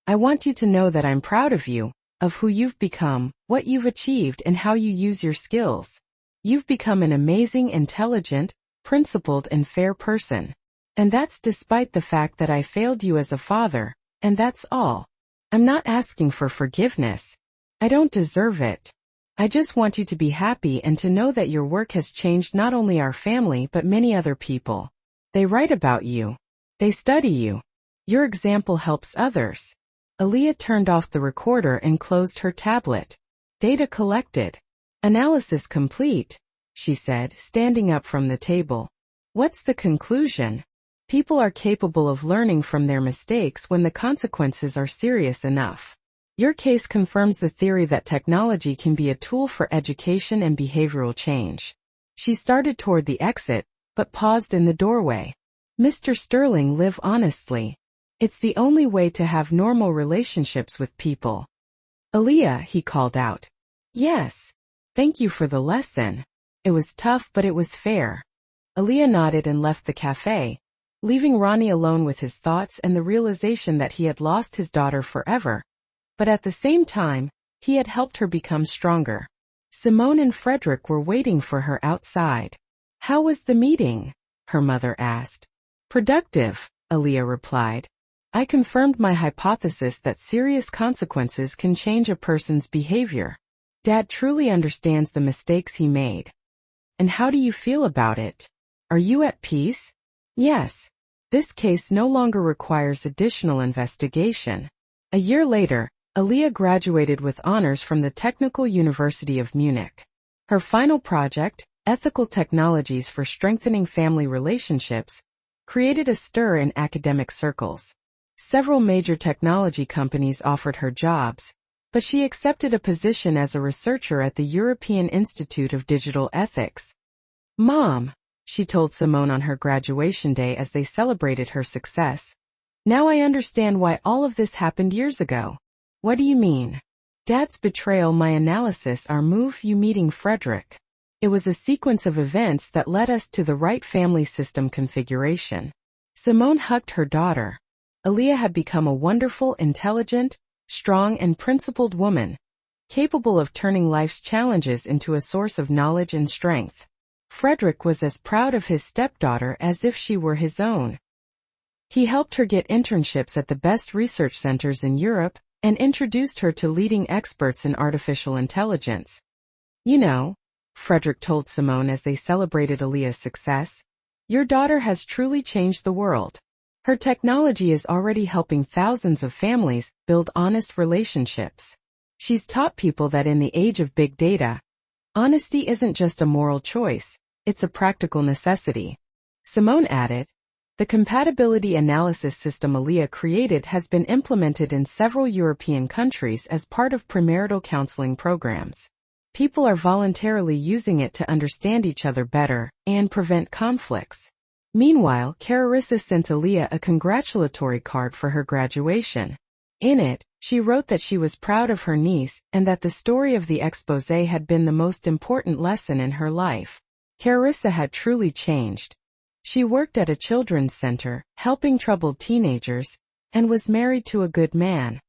I want you to know that I'm proud of you, of who you've become, what you've achieved, and how you use your skills. You've become an amazing, intelligent, principled, and fair person. And that's despite the fact that I failed you as a father, and that's all. I'm not asking for forgiveness. I don't deserve it. I just want you to be happy and to know that your work has changed not only our family but many other people. They write about you. They study you. Your example helps others. Aaliyah turned off the recorder and closed her tablet. Data collected. Analysis complete, she said, standing up from the table. What's the conclusion? People are capable of learning from their mistakes when the consequences are serious enough. Your case confirms the theory that technology can be a tool for education and behavioral change. She started toward the exit, but paused in the doorway. Mr. Sterling, live honestly. It's the only way to have normal relationships with people. Aaliyah, he called out. Yes. Thank you for the lesson. It was tough, but it was fair. Aaliyah nodded and left the cafe, leaving Ronnie alone with his thoughts and the realization that he had lost his daughter forever. But at the same time, he had helped her become stronger. Simone and Frederick were waiting for her outside. How was the meeting? Her mother asked. Productive, Aaliyah replied. I confirmed my hypothesis that serious consequences can change a person's behavior. Dad truly understands the mistakes he made. And how do you feel about it? Are you at peace? Yes. This case no longer requires additional investigation. A year later, Aaliyah graduated with honors from the Technical University of Munich. Her final project, Ethical Technologies for Strengthening Family Relationships, created a stir in academic circles. Several major technology companies offered her jobs, but she accepted a position as a researcher at the European Institute of Digital Ethics. Mom, she told Simone on her graduation day as they celebrated her success. Now I understand why all of this happened years ago. What do you mean? Dad's betrayal, my analysis, our move, you meeting Frederick. It was a sequence of events that led us to the right family system configuration. Simone hugged her daughter. Aaliyah had become a wonderful, intelligent, strong and principled woman, capable of turning life's challenges into a source of knowledge and strength. Frederick was as proud of his stepdaughter as if she were his own. He helped her get internships at the best research centers in Europe and introduced her to leading experts in artificial intelligence. You know, Frederick told Simone as they celebrated Aaliyah's success, your daughter has truly changed the world. Her technology is already helping thousands of families build honest relationships. She's taught people that in the age of big data, honesty isn't just a moral choice, it's a practical necessity. Simone added, the compatibility analysis system Aaliyah created has been implemented in several European countries as part of premarital counseling programs. People are voluntarily using it to understand each other better and prevent conflicts. Meanwhile, Carissa sent Aaliyah a congratulatory card for her graduation. In it, she wrote that she was proud of her niece and that the story of the exposé had been the most important lesson in her life. Carissa had truly changed. She worked at a children's center, helping troubled teenagers, and was married to a good man.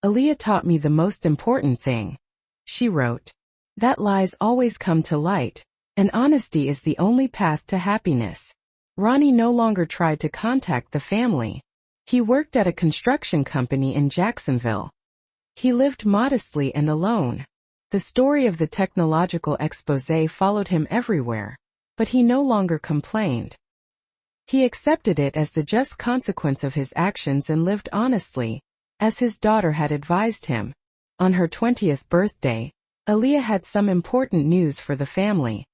Aaliyah taught me the most important thing, she wrote. That lies always come to light, and honesty is the only path to happiness. Ronnie no longer tried to contact the family. He worked at a construction company in Jacksonville. He lived modestly and alone. The story of the technological exposé followed him everywhere, but he no longer complained. He accepted it as the just consequence of his actions and lived honestly, as his daughter had advised him. On her 20th birthday, Aaliyah had some important news for the family.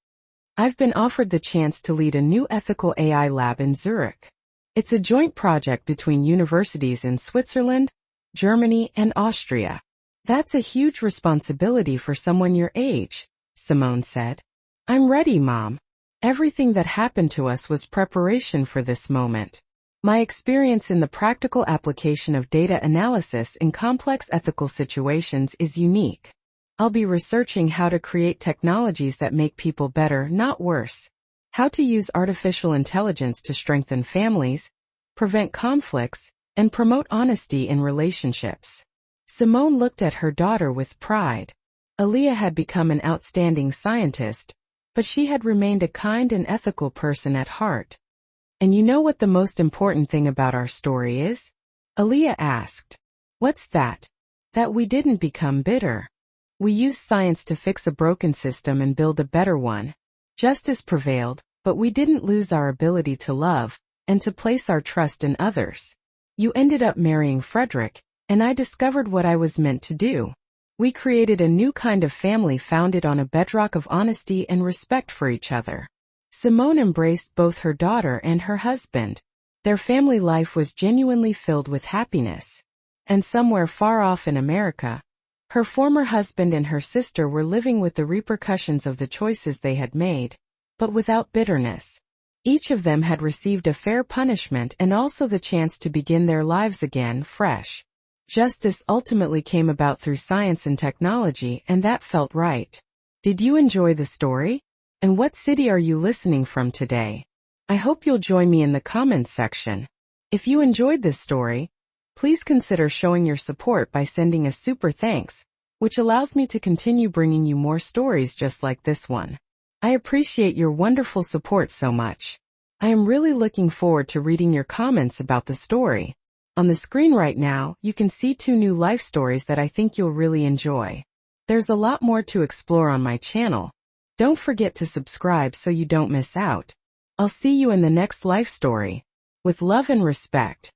I've been offered the chance to lead a new ethical AI lab in Zurich. It's a joint project between universities in Switzerland, Germany, and Austria. That's a huge responsibility for someone your age, Simone said. I'm ready, Mom. Everything that happened to us was preparation for this moment. My experience in the practical application of data analysis in complex ethical situations is unique. I'll be researching how to create technologies that make people better, not worse. How to use artificial intelligence to strengthen families, prevent conflicts, and promote honesty in relationships. Simone looked at her daughter with pride. Aaliyah had become an outstanding scientist, but she had remained a kind and ethical person at heart. And you know what the most important thing about our story is? Aaliyah asked. What's that? That we didn't become bitter. We used science to fix a broken system and build a better one. Justice prevailed, but we didn't lose our ability to love and to place our trust in others. You ended up marrying Frederick, and I discovered what I was meant to do. We created a new kind of family founded on a bedrock of honesty and respect for each other. Simone embraced both her daughter and her husband. Their family life was genuinely filled with happiness. And somewhere far off in America, her former husband and her sister were living with the repercussions of the choices they had made, but without bitterness. Each of them had received a fair punishment and also the chance to begin their lives again fresh. Justice ultimately came about through science and technology, and that felt right. Did you enjoy the story? And what city are you listening from today? I hope you'll join me in the comments section. If you enjoyed this story, please consider showing your support by sending a super thanks, which allows me to continue bringing you more stories just like this one. I appreciate your wonderful support so much. I am really looking forward to reading your comments about the story. On the screen right now, you can see 2 new life stories that I think you'll really enjoy. There's a lot more to explore on my channel. Don't forget to subscribe so you don't miss out. I'll see you in the next life story. With love and respect.